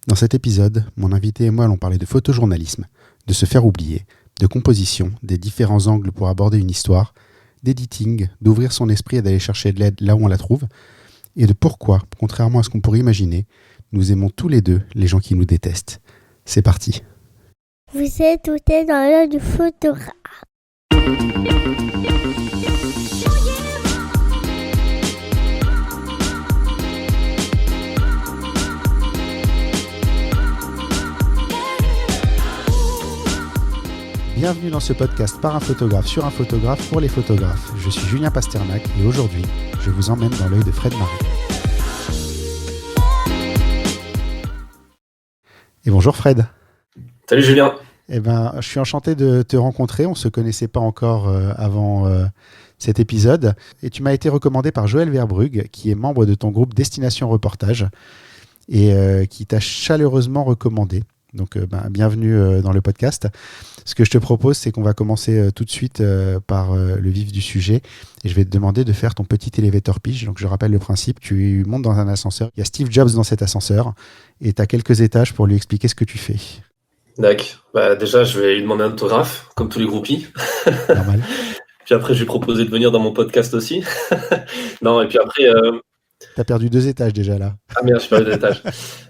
Dans cet épisode, mon invité et moi allons parler de photojournalisme, de se faire oublier, de composition, des différents angles pour aborder une histoire, d'editing, d'ouvrir son esprit et d'aller chercher de l'aide là où on la trouve, et de pourquoi, contrairement à ce qu'on pourrait imaginer, nous aimons tous les deux les gens qui nous détestent. C'est parti. Vous êtes tout dans l'œil du photographe. Bienvenue dans ce podcast par un photographe sur un photographe pour les photographes. Je suis Julien Pasternak et aujourd'hui, je vous emmène dans l'œil de Fred Marie. Et bonjour Fred. Salut Julien. Je suis enchanté de te rencontrer. On ne se connaissait pas encore avant cet épisode. Et tu m'as été recommandé par Joël Verbrugge, qui est membre de ton groupe Destination Reportage et qui t'a chaleureusement recommandé. Donc, bienvenue dans le podcast. Ce que je te propose, c'est qu'on va commencer tout de suite par le vif du sujet. Et je vais te demander de faire ton petit elevator pitch. Donc, je rappelle le principe. Tu montes dans un ascenseur. Il y a Steve Jobs dans cet ascenseur. Et tu as quelques étages pour lui expliquer ce que tu fais. D'accord. Déjà, je vais lui demander un autographe, comme tous les groupies. Normal. Puis après, je vais lui proposer de venir dans mon podcast aussi. Non, et puis après... T'as perdu 2 étages déjà là. Ah merde, j'ai perdu 2 étages.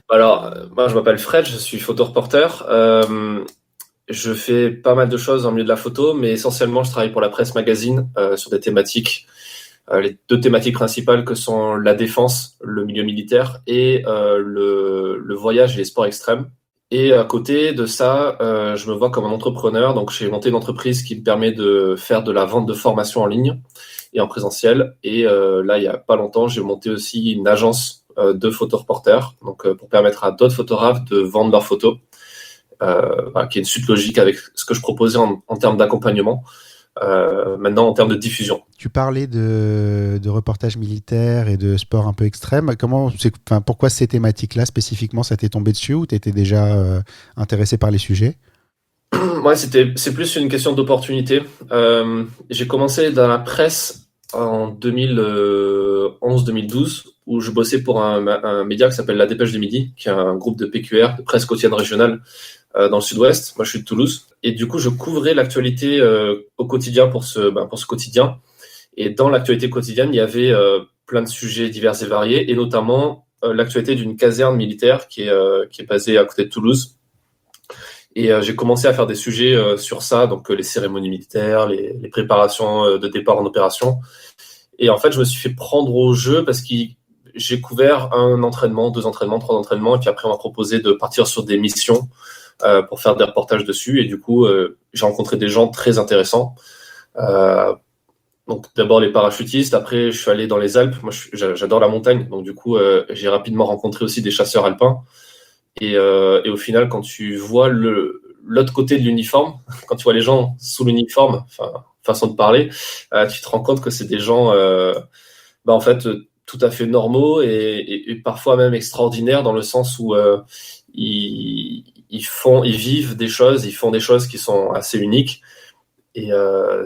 Alors, moi, je m'appelle Fred, je suis photoreporter. Je fais pas mal de choses en milieu de la photo, mais essentiellement, je travaille pour la presse magazine sur des thématiques. Les 2 thématiques principales que sont la défense, le milieu militaire et le voyage et les sports extrêmes. Et à côté de ça, je me vois comme un entrepreneur. Donc, j'ai monté une entreprise qui me permet de faire de la vente de formation en ligne et en présentiel. Et là, il y a pas longtemps, j'ai monté aussi une agence de photoreporters, donc pour permettre à d'autres photographes de vendre leurs photos, qui est une suite logique avec ce que je proposais en termes d'accompagnement. Maintenant, en termes de diffusion. Tu parlais de reportage militaire et de sport un peu extrême. Pourquoi ces thématiques-là spécifiquement, ça t'est tombé dessus ou tu étais déjà intéressé par les sujets ? Ouais, c'est plus une question d'opportunité. J'ai commencé dans la presse en 2011-2012, où je bossais pour un média qui s'appelle La Dépêche du Midi, qui est un groupe de PQR, de presse quotidienne régionale, dans le sud-ouest. Moi, je suis de Toulouse. Et du coup, je couvrais l'actualité au quotidien pour ce quotidien. Et dans l'actualité quotidienne, il y avait plein de sujets divers et variés, et notamment l'actualité d'une caserne militaire qui est basée à côté de Toulouse. Et j'ai commencé à faire des sujets sur ça, donc les cérémonies militaires, les préparations de départ en opération. Et en fait, je me suis fait prendre au jeu parce que j'ai couvert 1 entraînement, 2 entraînements, 3 entraînements, et puis après on m'a proposé de partir sur des missions pour faire des reportages dessus. Et du coup, j'ai rencontré des gens très intéressants. Donc d'abord les parachutistes, après je suis allé dans les Alpes. Moi, j'adore la montagne, donc du coup, j'ai rapidement rencontré aussi des chasseurs alpins. Et au final, quand tu vois l'autre côté de l'uniforme, quand tu vois les gens sous l'uniforme, façon de parler, tu te rends compte que c'est des gens, en fait, tout à fait normaux et parfois même extraordinaires dans le sens où ils vivent des choses, ils font des choses qui sont assez uniques et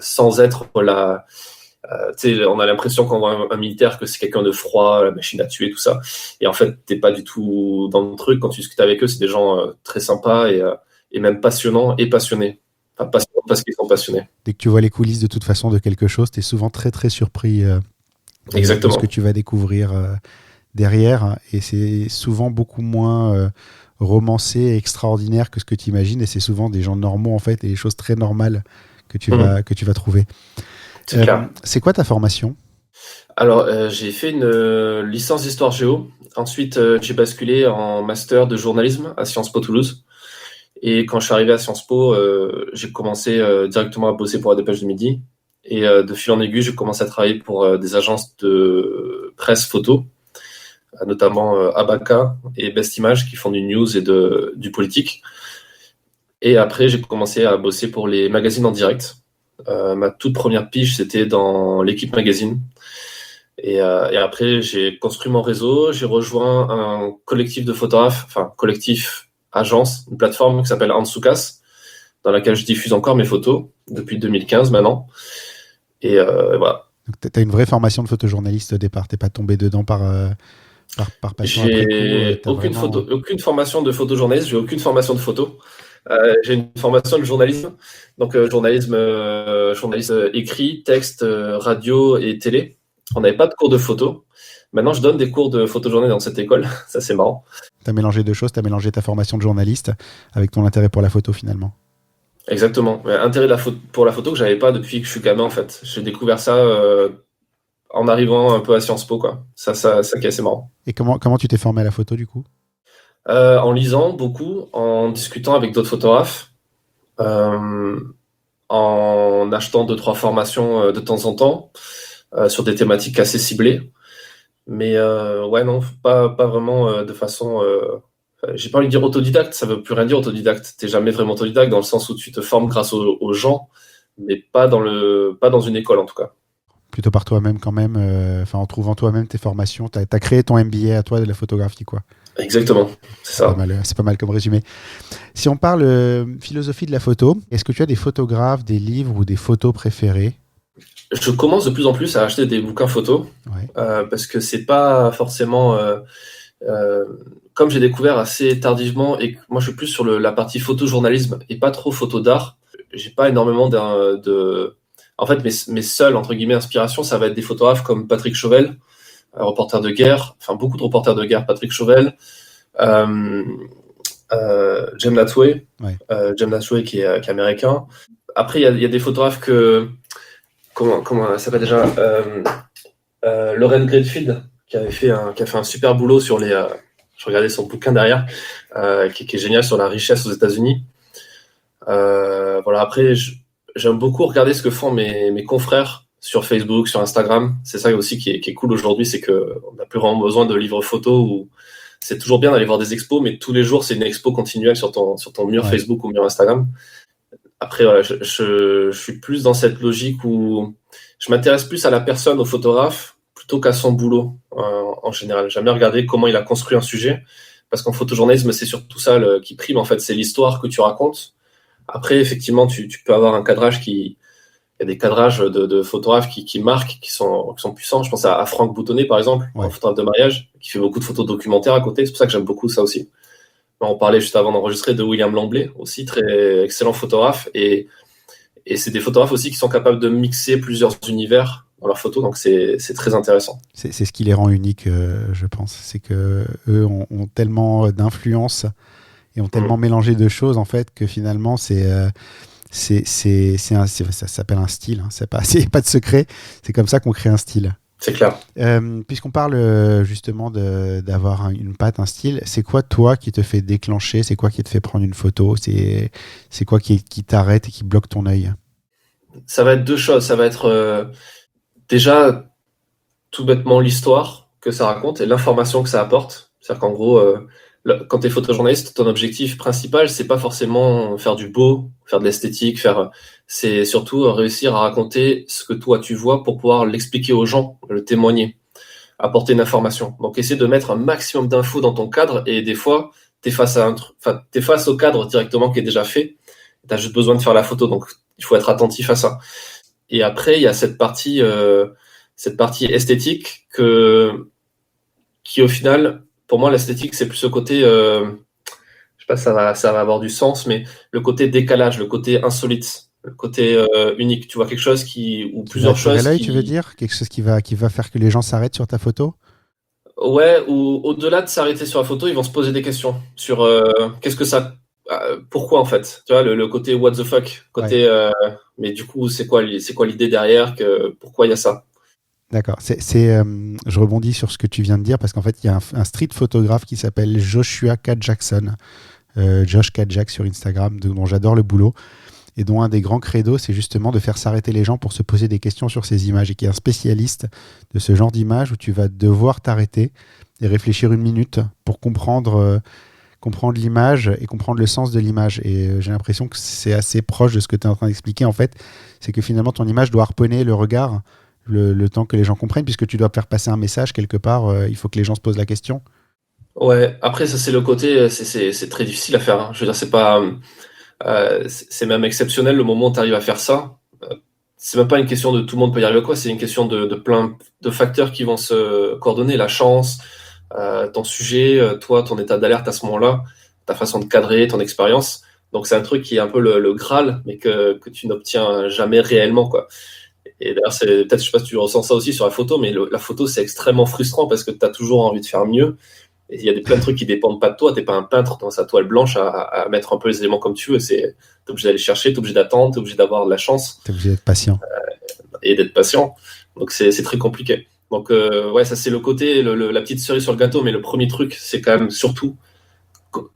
sans être là. On a l'impression quand on voit un militaire que c'est quelqu'un de froid, la machine à tuer, tout ça. Et en fait, t'es pas du tout dans le truc. Quand tu discutes avec eux, c'est des gens très sympas et même passionnants et passionnés. Enfin, passionnants parce qu'ils sont passionnés. Dès que tu vois les coulisses de toute façon de quelque chose, t'es souvent très très surpris de Exactement. ce que tu vas découvrir derrière. Et c'est souvent beaucoup moins romancé et extraordinaire que ce que tu imagines. Et c'est souvent des gens normaux en fait et des choses très normales que tu vas trouver. C'est quoi ta formation ? Alors, j'ai fait une licence d'histoire géo. Ensuite, j'ai basculé en master de journalisme à Sciences Po Toulouse. Et quand je suis arrivé à Sciences Po, j'ai commencé directement à bosser pour la Dépêche du Midi. Et de fil en aiguille, j'ai commencé à travailler pour des agences de presse photo, notamment Abaca et Best Image, qui font du news et du politique. Et après, j'ai commencé à bosser pour les magazines en direct. Ma toute première pige, c'était dans l'équipe magazine. Et après, j'ai construit mon réseau. J'ai rejoint un collectif de photographes, collectif agence, une plateforme qui s'appelle Ansoukas, dans laquelle je diffuse encore mes photos depuis 2015 maintenant. Et voilà. Donc, tu as une vraie formation de photojournaliste au départ. Tu n'es pas tombé dedans par Par passion après coup, J'ai t'as vraiment... aucune formation de photojournaliste, j'ai aucune formation de photo. J'ai une formation de journalisme, donc journaliste écrit, texte, radio et télé. On n'avait pas de cours de photo. Maintenant, je donne des cours de photojournée dans cette école. Ça, c'est marrant. T'as mélangé deux choses, t'as mélangé ta formation de journaliste avec ton intérêt pour la photo finalement. Exactement. Mais intérêt pour la photo que j'avais pas depuis que je suis gamin, en fait. J'ai découvert ça en arrivant un peu à Sciences Po, quoi. Ça qui est assez marrant. Et comment tu t'es formé à la photo du coup? En lisant beaucoup, en discutant avec d'autres photographes, en achetant 2-3 formations de temps en temps sur des thématiques assez ciblées. Mais ouais, non, pas vraiment de façon... j'ai pas envie de dire autodidacte, ça veut plus rien dire autodidacte. T'es jamais vraiment autodidacte dans le sens où tu te formes grâce aux gens, mais pas dans une école en tout cas. Plutôt par toi-même quand même, en trouvant toi-même tes formations. T'as créé ton MBA à toi de la photographie, quoi. Exactement, c'est ça. C'est pas mal comme résumé. Si on parle philosophie de la photo, est-ce que tu as des photographes, des livres ou des photos préférés? Je commence de plus en plus à acheter des bouquins photos, parce que c'est pas forcément... comme j'ai découvert assez tardivement, et que moi je suis plus sur la partie photojournalisme et pas trop photo d'art, j'ai pas énormément En fait, mes seules, entre guillemets, inspirations, ça va être des photographes comme Patrick Chauvel, reporter de guerre, enfin beaucoup de reporters de guerre, Patrick Chauvel, Jem Latoué, qui est américain. Après, il y a des photographes comment ça s'appelle déjà, Lauren Greenfield, qui a fait un super boulot sur je regardais son bouquin derrière, qui est génial sur la richesse aux États-Unis. Voilà. Après, j'aime beaucoup regarder ce que font mes confrères sur Facebook, sur Instagram. C'est ça aussi qui est cool aujourd'hui, c'est que on n'a plus vraiment besoin de livres photos où c'est toujours bien d'aller voir des expos, mais tous les jours c'est une expo continuelle sur ton mur Facebook ou mur Instagram. Après, voilà, je suis plus dans cette logique où je m'intéresse plus à la personne, au photographe, plutôt qu'à son boulot en général. J'aime bien regarder comment il a construit un sujet, parce qu'en photojournalisme, c'est surtout ça qui prime, en fait, c'est l'histoire que tu racontes. Après, effectivement, tu peux avoir un cadrage il y a des cadrages de photographes qui marquent, qui sont puissants. Je pense à Franck Boutonnet, par exemple, un photographe de mariage, qui fait beaucoup de photos documentaires à côté. C'est pour ça que j'aime beaucoup ça aussi. On parlait juste avant d'enregistrer de William Lamblay, aussi très excellent photographe. Et c'est des photographes aussi qui sont capables de mixer plusieurs univers dans leurs photos, donc c'est très intéressant. C'est ce qui les rend uniques, je pense. C'est que eux ont tellement d'influence et ont tellement mélangé de choses, en fait, que finalement, ça s'appelle un style. Hein. C'est pas de secret. C'est comme ça qu'on crée un style. C'est clair. Puisqu'on parle justement d'avoir une patte, un style, c'est quoi toi qui te fait déclencher? C'est quoi qui te fait prendre une photo? C'est quoi qui t'arrête et qui bloque ton œil? Ça va être deux choses. Ça va être déjà tout bêtement l'histoire que ça raconte et l'information que ça apporte. C'est-à-dire qu'en gros, quand tu es photojournaliste, ton objectif principal, c'est pas forcément faire du beau, faire de l'esthétique, c'est surtout réussir à raconter ce que toi tu vois pour pouvoir l'expliquer aux gens, le témoigner, apporter une information. Donc essayer de mettre un maximum d'infos dans ton cadre, et des fois t'es face au cadre directement qui est déjà fait, t'as juste besoin de faire la photo, donc il faut être attentif à ça. Et après il y a cette partie esthétique qui au final, pour moi l'esthétique c'est plus ce côté je sais pas si ça va avoir du sens, mais le côté décalage, le côté insolite, le côté unique. Tu vois quelque chose ou plusieurs choses. Tu veux dire quelque chose qui va faire que les gens s'arrêtent sur ta photo? Ouais, ou au-delà de s'arrêter sur la photo, ils vont se poser des questions sur qu'est-ce que ça, pourquoi en fait. Tu vois le côté what the fuck, mais du coup c'est quoi l'idée derrière, pourquoi il y a ça. D'accord. Je rebondis sur ce que tu viens de dire parce qu'en fait, il y a un street photographe qui s'appelle Joshua K. Jackson, Josh K. Jack sur Instagram, dont j'adore le boulot et dont un des grands credos, c'est justement de faire s'arrêter les gens pour se poser des questions sur ces images, et qui est un spécialiste de ce genre d'image où tu vas devoir t'arrêter et réfléchir une minute pour comprendre l'image et comprendre le sens de l'image. Et j'ai l'impression que c'est assez proche de ce que tu es en train d'expliquer en fait. C'est que finalement, ton image doit harponner le regard le temps que les gens comprennent, puisque tu dois faire passer un message quelque part, il faut que les gens se posent la question. Ouais, après ça c'est le côté, c'est très difficile à faire, hein. Je veux dire, c'est pas c'est même exceptionnel le moment où tu arrives à faire ça. C'est même pas une question de tout le monde peut y arriver, quoi. C'est une question de plein de facteurs qui vont se coordonner, la chance, ton sujet, toi, ton état d'alerte à ce moment-là, ta façon de cadrer, ton expérience. Donc c'est un truc qui est un peu le Graal, mais que tu n'obtiens jamais réellement, quoi. Et d'ailleurs, peut-être, je sais pas si tu ressens ça aussi sur la photo, mais la photo, c'est extrêmement frustrant parce que tu as toujours envie de faire mieux. Et il y a plein de trucs qui dépendent pas de toi. T'es pas un peintre dans sa toile blanche à mettre un peu les éléments comme tu veux. T'es obligé d'aller chercher, t'es obligé d'attendre, t'es obligé d'avoir de la chance. T'es obligé d'être patient. Et d'être patient. Donc c'est très compliqué. Donc ouais, ça c'est le côté, la petite cerise sur le gâteau, mais le premier truc, c'est quand même surtout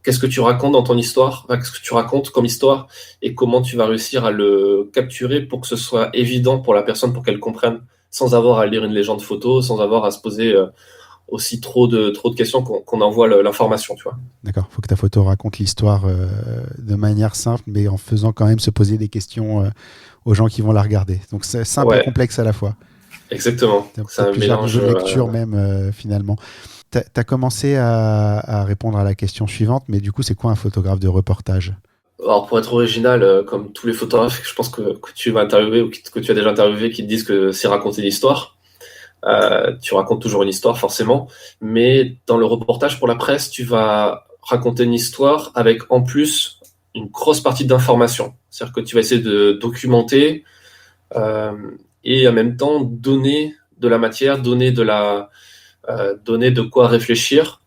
qu'est-ce que tu racontes dans ton histoire, qu'est-ce que tu racontes comme histoire, et comment tu vas réussir à le capturer pour que ce soit évident pour la personne, pour qu'elle comprenne, sans avoir à lire une légende photo, sans avoir à se poser aussi trop de questions qu'on envoie l'information, tu vois. D'accord, il faut que ta photo raconte l'histoire de manière simple, mais en faisant quand même se poser des questions aux gens qui vont la regarder. Donc c'est simple et complexe à la fois. Exactement. Donc C'est un plusieurs mélange niveaux de lecture même finalement. Tu as commencé à répondre à la question suivante, mais du coup, c'est quoi un photographe de reportage? Alors pour être original, comme tous les photographes, je pense que tu vas interviewer ou que tu as déjà interviewé qui te disent que c'est raconter une histoire. Tu racontes toujours une histoire forcément, mais dans le reportage pour la presse, tu vas raconter une histoire avec en plus une grosse partie d'information. C'est-à-dire que tu vas essayer de documenter et en même temps donner de la matière, donner de quoi réfléchir.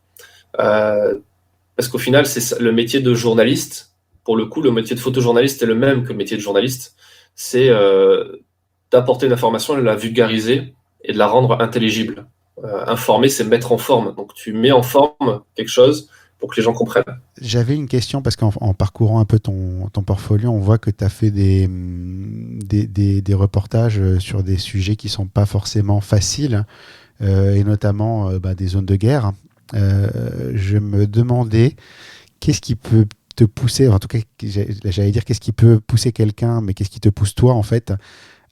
Parce qu'au final, c'est le métier de journaliste. Pour le coup, le métier de photojournaliste est le même que le métier de journaliste. C'est d'apporter une information, de la vulgariser et de la rendre intelligible. Informer, c'est mettre en forme. Donc tu mets en forme quelque chose pour que les gens comprennent. J'avais une question parce qu'en parcourant un peu ton portfolio, on voit que tu as fait des reportages sur des sujets qui ne sont pas forcément faciles, et notamment des zones de guerre. Je me demandais qu'est-ce qui peut te pousser, en tout cas j'allais dire qu'est-ce qui peut pousser quelqu'un, mais qu'est-ce qui te pousse toi en fait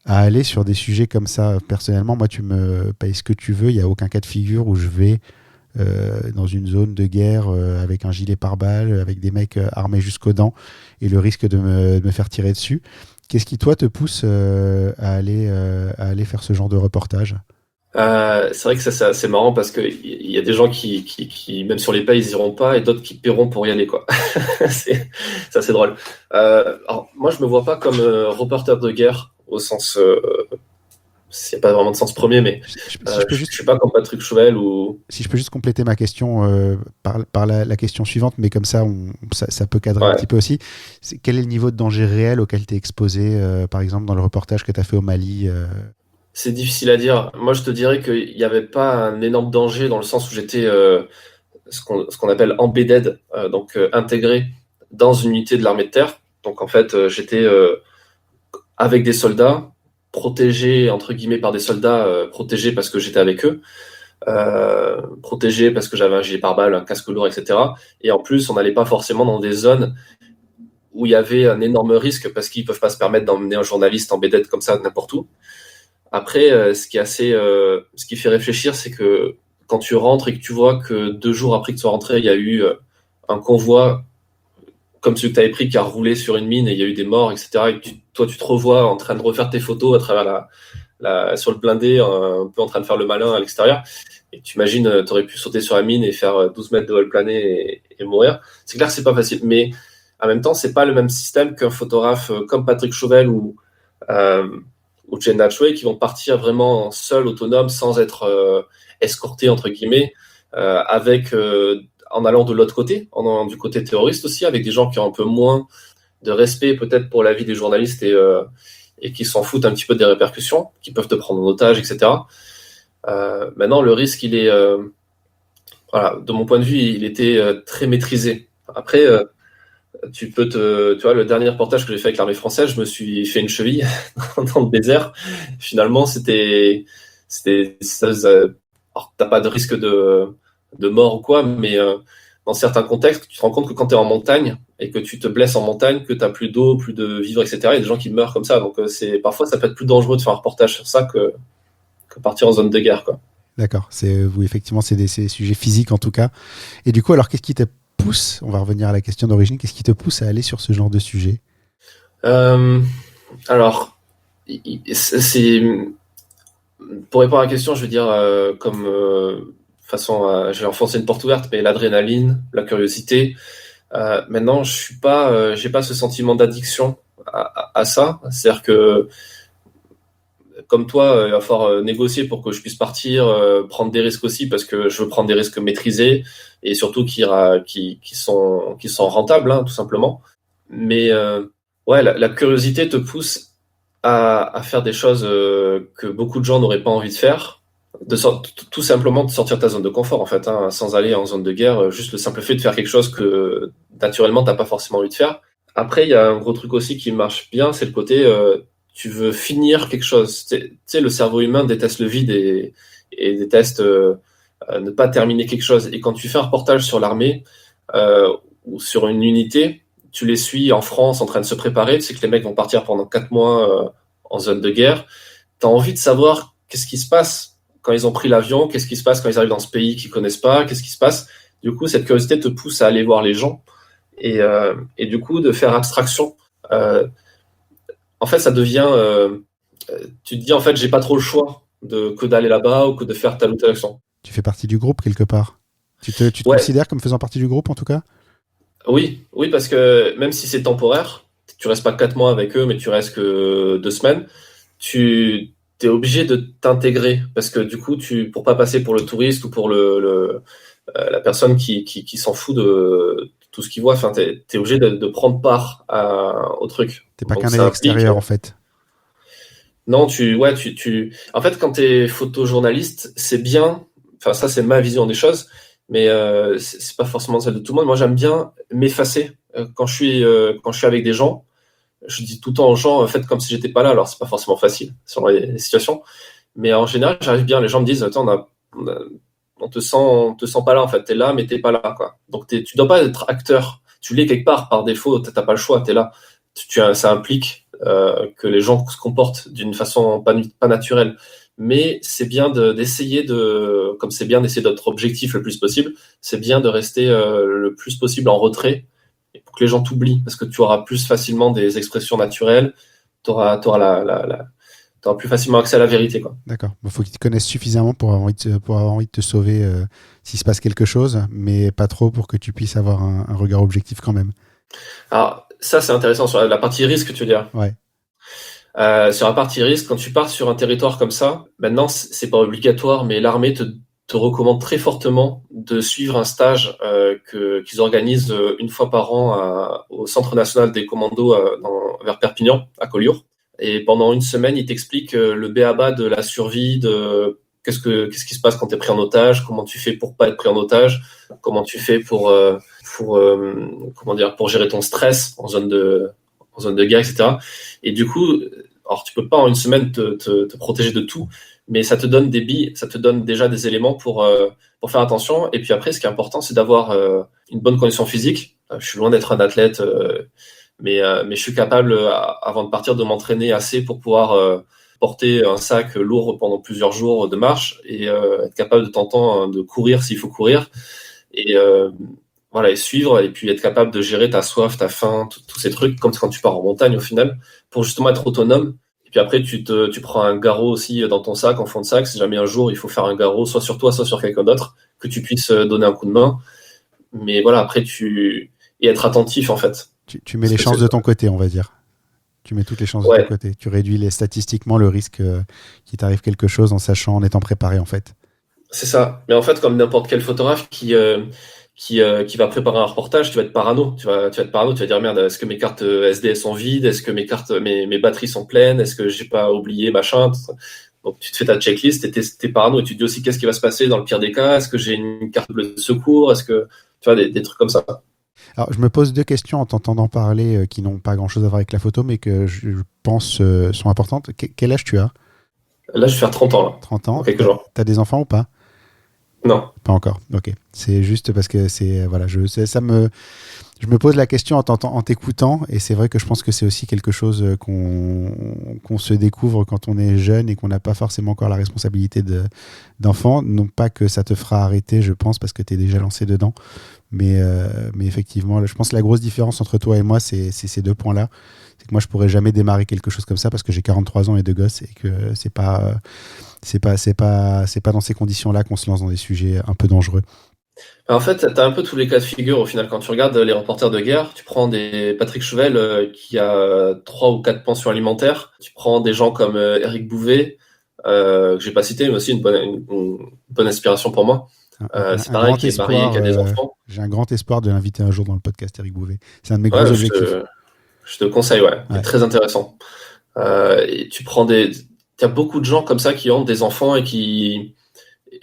à aller sur des sujets comme ça. Personnellement, moi tu me payes ce que tu veux, il n'y a aucun cas de figure où je vais dans une zone de guerre avec un gilet pare-balles, avec des mecs armés jusqu'aux dents et le risque de me faire tirer dessus. Qu'est-ce qui toi te pousse à aller faire ce genre de reportage? C'est vrai que ça, c'est assez marrant parce que il y a des gens qui même sur les payes, ils iront pas et d'autres qui paieront pour y aller, quoi. C'est assez drôle. Alors, moi, je me vois pas comme reporter de guerre au sens, c'est pas vraiment de sens premier, mais je suis pas comme Patrick Chauvel ou. Si je peux juste compléter ma question par la question suivante, mais comme ça, ça peut cadrer un petit peu aussi. Quel est le niveau de danger réel auquel tu es exposé, par exemple, dans le reportage que tu as fait au Mali C'est difficile à dire. Moi, je te dirais qu'il n'y avait pas un énorme danger dans le sens où j'étais ce qu'on appelle embedded, donc intégré dans une unité de l'armée de terre. Donc, en fait, j'étais avec des soldats, protégé, entre guillemets, par des soldats, protégé parce que j'étais avec eux, protégé parce que j'avais un gilet pare-balles, un casque lourd, etc. Et en plus, on n'allait pas forcément dans des zones où il y avait un énorme risque parce qu'ils ne peuvent pas se permettre d'emmener un journaliste embedded comme ça n'importe où. Après, ce qui fait réfléchir, c'est que quand tu rentres et que tu vois que 2 jours après que tu sois rentré, il y a eu un convoi comme celui que tu avais pris qui a roulé sur une mine et il y a eu des morts, etc. Et que toi, tu te revois en train de refaire tes photos à travers sur le blindé, un peu en train de faire le malin à l'extérieur. Et tu imagines, tu aurais pu sauter sur la mine et faire 12 mètres de vol plané et mourir. C'est clair que c'est pas facile. Mais en même temps, c'est pas le même système qu'un photographe comme Patrick Chauvel ou Jen Hatchway qui vont partir vraiment seul, autonome, sans être escorté entre guillemets, en allant de l'autre côté, du côté terroriste aussi, avec des gens qui ont un peu moins de respect peut-être pour la vie des journalistes et qui s'en foutent un petit peu des répercussions, qui peuvent te prendre en otage, etc. Maintenant, le risque, il est, voilà, de mon point de vue, il était très maîtrisé. Après, tu vois, le dernier reportage que j'ai fait avec l'armée française, je me suis fait une cheville dans le désert. Finalement, alors, t'as pas de risque de mort ou quoi, mais dans certains contextes, tu te rends compte que quand tu es en montagne et que tu te blesses en montagne, que tu n'as plus d'eau, plus de vivres, etc., il y a des gens qui meurent comme ça. Donc, parfois, ça peut être plus dangereux de faire un reportage sur ça que partir en zone de guerre, quoi. D'accord. Effectivement, c'est des sujets physiques en tout cas. Et du coup, alors, qu'est-ce qui te pousse, on va revenir à la question d'origine, qu'est-ce qui te pousse à aller sur ce genre de sujet? Alors, pour répondre à la question, je veux dire, comme façon, j'ai enfoncé une porte ouverte, mais l'adrénaline, la curiosité. Maintenant, j'ai pas ce sentiment d'addiction à ça. C'est-à-dire que, comme toi, il va falloir négocier pour que je puisse partir, prendre des risques aussi, parce que je veux prendre des risques maîtrisés et surtout qui sont rentables, hein, tout simplement. Mais ouais, la curiosité te pousse à faire des choses que beaucoup de gens n'auraient pas envie de faire. Tout simplement de sortir de ta zone de confort, en fait, hein, sans aller en zone de guerre. Juste le simple fait de faire quelque chose que naturellement t'as pas forcément envie de faire. Après, il y a un gros truc aussi qui marche bien, c'est le côté tu veux finir quelque chose. Tu sais, le cerveau humain déteste le vide et déteste ne pas terminer quelque chose. Et quand tu fais un reportage sur l'armée ou sur une unité, tu les suis en France en train de se préparer. Tu sais que les mecs vont partir pendant 4 mois en zone de guerre. Tu as envie de savoir qu'est-ce qui se passe quand ils ont pris l'avion, qu'est-ce qui se passe quand ils arrivent dans ce pays qu'ils connaissent pas, qu'est-ce qui se passe. Du coup, cette curiosité te pousse à aller voir les gens et du coup, de faire abstraction. En fait, ça devient... tu te dis, en fait, j'ai pas trop le choix que d'aller là-bas ou que de faire telle ou telle action. Tu fais partie du groupe quelque part. Tu te Ouais. considères comme faisant partie du groupe en tout cas? Oui, parce que même si c'est temporaire, tu restes pas 4 mois avec eux, mais tu restes que 2 semaines, tu es obligé de t'intégrer parce que du coup, pour pas passer pour le touriste ou pour la personne qui s'en fout de tout ce qu'il voit, enfin, t'es obligé de prendre part au truc. T'es pas Donc, qu'un ça œil implique, extérieur en fait. non, en fait, quand t'es photojournaliste, c'est bien, enfin, ça, c'est ma vision des choses, mais c'est pas forcément celle de tout le monde. Moi, j'aime bien m'effacer. Quand je suis avec des gens, je dis tout le temps aux gens, faites comme si j'étais pas là. Alors, c'est pas forcément facile selon les situations, mais en général, j'arrive bien. Les gens me disent, attends, on te sent pas là, en fait. T'es là, mais t'es pas là, quoi. Donc, tu dois pas être acteur. Tu l'es quelque part, par défaut. T'as pas le choix, t'es là. Ça implique que les gens se comportent d'une façon pas naturelle. Mais c'est bien d'essayer comme c'est bien d'essayer d'être objectif le plus possible, c'est bien de rester le plus possible en retrait pour que les gens t'oublient, parce que tu auras plus facilement des expressions naturelles, t'auras plus facilement accès à la vérité, quoi. D'accord. Il faut qu'ils te connaissent suffisamment pour avoir envie de te sauver s'il se passe quelque chose, mais pas trop pour que tu puisses avoir un regard objectif quand même. Alors, ça, c'est intéressant sur la partie risque, tu veux dire. Ouais. Sur la partie risque, quand tu pars sur un territoire comme ça, maintenant, c'est pas obligatoire, mais l'armée te recommande très fortement de suivre un stage qu'ils organisent une fois par an au Centre national des commandos vers Perpignan, à Collioure. Et pendant une semaine, ils t'expliquent le b.a.-ba de la survie, de qu'est-ce qui se passe quand tu es pris en otage, comment tu fais pour pas être pris en otage, comment tu fais pour gérer ton stress en zone de guerre, etc. Et du coup, alors tu peux pas en une semaine te protéger de tout, mais ça te donne des billes, ça te donne déjà des éléments pour faire attention. Et puis après, ce qui est important, c'est d'avoir une bonne condition physique. Je suis loin d'être un athlète, mais je suis capable, avant de partir, de m'entraîner assez pour pouvoir porter un sac lourd pendant plusieurs jours de marche et être capable de temps de courir s'il faut courir. Et voilà, et suivre, et puis être capable de gérer ta soif, ta faim, tous ces trucs, comme quand tu pars en montagne au final, pour justement être autonome. Et puis après, tu prends un garrot aussi dans ton sac, en fond de sac, si jamais un jour il faut faire un garrot, soit sur toi, soit sur quelqu'un d'autre, que tu puisses donner un coup de main. Mais voilà, après, et être attentif en fait. Tu mets les chances de ton côté, on va dire. Tu mets toutes les chances de ton côté. Tu réduis statistiquement le risque qu'il t'arrive quelque chose en étant préparé en fait. C'est ça. Mais en fait, comme n'importe quel photographe qui va préparer un reportage, tu vas être parano. Tu vas être parano, tu vas dire merde, est-ce que mes cartes SD sont vides, est-ce que mes batteries sont pleines, est-ce que j'ai pas oublié machin. Donc tu te fais ta checklist et t'es parano et tu te dis aussi qu'est-ce qui va se passer dans le pire des cas, est-ce que j'ai une carte bleue de secours, est-ce que tu vois des trucs comme ça. Alors je me pose 2 questions en t'entendant parler qui n'ont pas grand-chose à voir avec la photo mais que je pense sont importantes. Quel âge tu as? Là, je vais faire 30 ans là. 30 ans. Quelques jours. T'as des enfants ou pas? Non. Pas encore. Ok. C'est juste parce que je Je me pose la question en t'écoutant, et c'est vrai que je pense que c'est aussi quelque chose qu'on se découvre quand on est jeune et qu'on n'a pas forcément encore la responsabilité d'enfant. Non pas que ça te fera arrêter, je pense, parce que tu es déjà lancé dedans. Mais effectivement, je pense que la grosse différence entre toi et moi, c'est ces deux points-là. C'est que moi, je pourrais jamais démarrer quelque chose comme ça parce que j'ai 43 ans et 2 gosses et que c'est pas dans ces conditions-là qu'on se lance dans des sujets un peu dangereux. En fait, tu as un peu tous les cas de figure au final. Quand tu regardes les reporters de guerre, tu prends des Patrick Chevelle qui a 3 ou 4 pensions alimentaires. Tu prends des gens comme Éric Bouvet, que j'ai pas cité, mais aussi une bonne inspiration pour moi. C'est pareil, qui est marié, qui a des enfants. J'ai un grand espoir de l'inviter un jour dans le podcast, Éric Bouvet. C'est un de mes gros objectifs. Je te conseille, ouais. Très intéressant. Et tu prends t'as beaucoup de gens comme ça qui ont des enfants et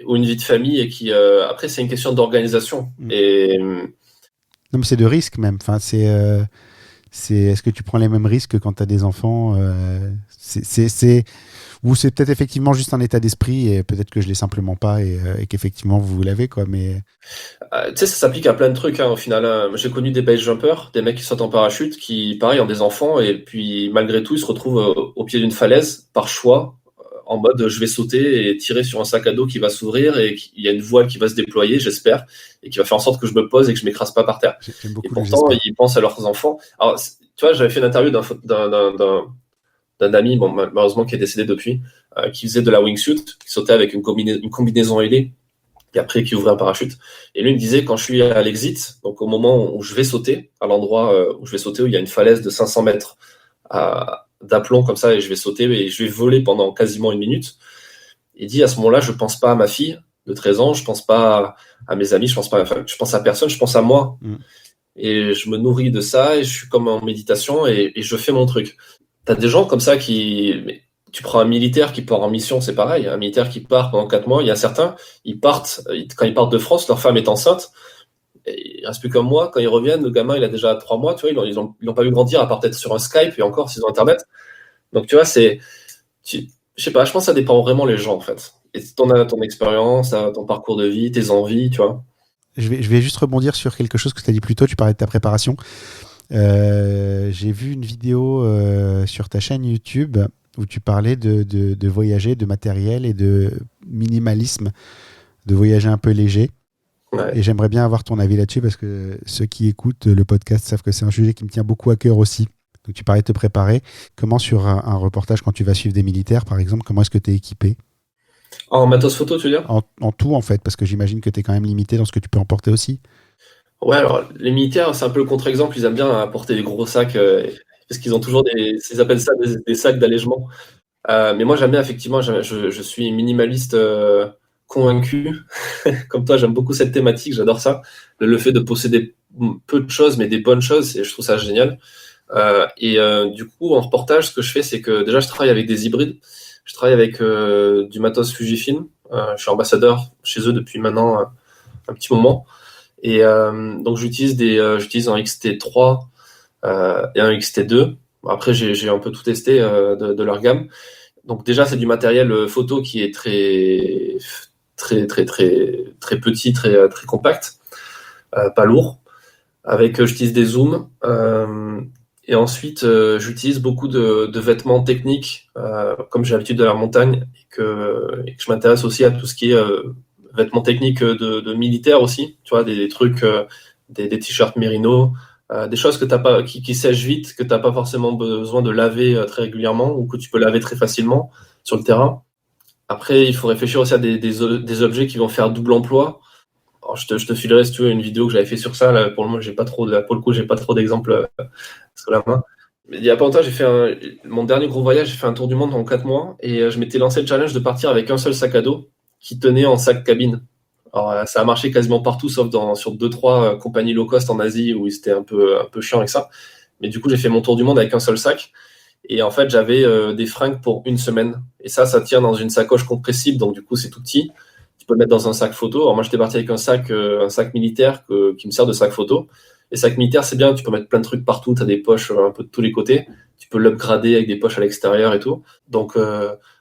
ou une vie de famille et qui après c'est une question d'organisation. Et non, mais c'est de risque même. Enfin, est-ce que tu prends les mêmes risques quand tu as des enfants ou c'est peut-être effectivement juste un état d'esprit et peut-être que je l'ai simplement pas et qu'effectivement vous l'avez quoi. Mais tu sais, ça s'applique à plein de trucs au final. J'ai connu des base jumpers, des mecs qui sautent en parachute, qui pareil ont des enfants et puis malgré tout ils se retrouvent au pied d'une falaise par choix, en mode je vais sauter et tirer sur un sac à dos qui va s'ouvrir et il y a une voile qui va se déployer, j'espère, et qui va faire en sorte que je me pose et que je m'écrase pas par terre. Et pourtant ils pensent à leurs enfants. Alors tu vois, j'avais fait une interview d'un ami, bon, malheureusement qui est décédé depuis, qui faisait de la wingsuit, qui sautait avec une combinaison ailée, et après qui ouvrait un parachute. Et lui me disait, quand je suis à l'exit, donc au moment où je vais sauter, à l'endroit où je vais sauter, où il y a une falaise de 500 mètres d'aplomb comme ça, et je vais sauter et je vais voler pendant quasiment 1 minute, il dit, à ce moment-là, je pense pas à ma fille de 13 ans, je pense pas à mes amis, je pense à personne, je pense à moi. Et je me nourris de ça, et je suis comme en méditation, et je fais mon truc. T'as des gens comme ça tu prends un militaire qui part en mission, c'est pareil. Un militaire qui part pendant 4 mois, il y a certains, quand ils partent de France, leur femme est enceinte, et il reste plus qu'un mois. Quand ils reviennent, le gamin, il a déjà 3 mois, tu vois, ils l'ont pas vu grandir, à part peut-être sur un Skype, et encore, s'ils ont Internet. Donc, tu vois, je sais pas, je pense que ça dépend vraiment les gens, en fait. Et ton expérience, ton parcours de vie, tes envies, tu vois. Je vais juste rebondir sur quelque chose que tu as dit plus tôt, tu parlais de ta préparation. J'ai vu une vidéo sur ta chaîne YouTube où tu parlais de voyager, de matériel et de minimalisme, de voyager un peu léger. Ouais. Et j'aimerais bien avoir ton avis là-dessus parce que ceux qui écoutent le podcast savent que c'est un sujet qui me tient beaucoup à cœur aussi. Donc tu parlais de te préparer. Comment sur un reportage, quand tu vas suivre des militaires par exemple, comment est-ce que tu es équipé ? En matos photo, tu veux dire ? En tout en fait, parce que j'imagine que tu es quand même limité dans ce que tu peux emporter aussi. Ouais, alors les militaires, c'est un peu le contre-exemple. Ils aiment bien apporter des gros sacs parce qu'ils ont toujours ils appellent ça des sacs d'allègement. Mais moi, j'aime bien, effectivement, je suis minimaliste convaincu. Comme toi, j'aime beaucoup cette thématique, j'adore ça. Le fait de posséder peu de choses, mais des bonnes choses, et je trouve ça génial. Du coup, en reportage, ce que je fais, c'est que déjà, je travaille avec des hybrides. Je travaille avec du matos Fujifilm. Je suis ambassadeur chez eux depuis maintenant un petit moment. Et donc j'utilise un XT3 et un XT2. Après j'ai un peu tout testé de leur gamme. Donc déjà c'est du matériel photo qui est très très très très très petit, très très compact, pas lourd. J'utilise des zooms et ensuite j'utilise beaucoup de vêtements techniques comme j'ai l'habitude de la montagne et que je m'intéresse aussi à tout ce qui est vêtements techniques de militaires aussi, tu vois, des trucs, des t-shirts Merino, des choses que t'as pas, qui sèchent vite, que t'as pas forcément besoin de laver très régulièrement ou que tu peux laver très facilement sur le terrain. Après, il faut réfléchir aussi à des objets qui vont faire double emploi. Alors, je te filerai si tu veux une vidéo que j'avais fait sur ça. Là, pour le moment, j'ai pas trop d'exemples sur la main. Mais il y a pas longtemps, mon dernier gros voyage, j'ai fait un tour du monde en 4 mois et je m'étais lancé le challenge de partir avec un seul sac à dos qui tenait en sac cabine. Alors, ça a marché quasiment partout, sauf sur 2-3 compagnies low cost en Asie où c'était un peu chiant avec ça. Mais du coup, j'ai fait mon tour du monde avec un seul sac. Et en fait, j'avais des fringues pour 1 semaine. Et ça tient dans une sacoche compressible, donc du coup, c'est tout petit. Tu peux le mettre dans un sac photo. Alors moi, j'étais parti avec un sac militaire qui me sert de sac photo. Les sacs militaires, c'est bien, tu peux mettre plein de trucs partout. Tu as des poches un peu de tous les côtés. Tu peux l'upgrader avec des poches à l'extérieur et tout. Donc,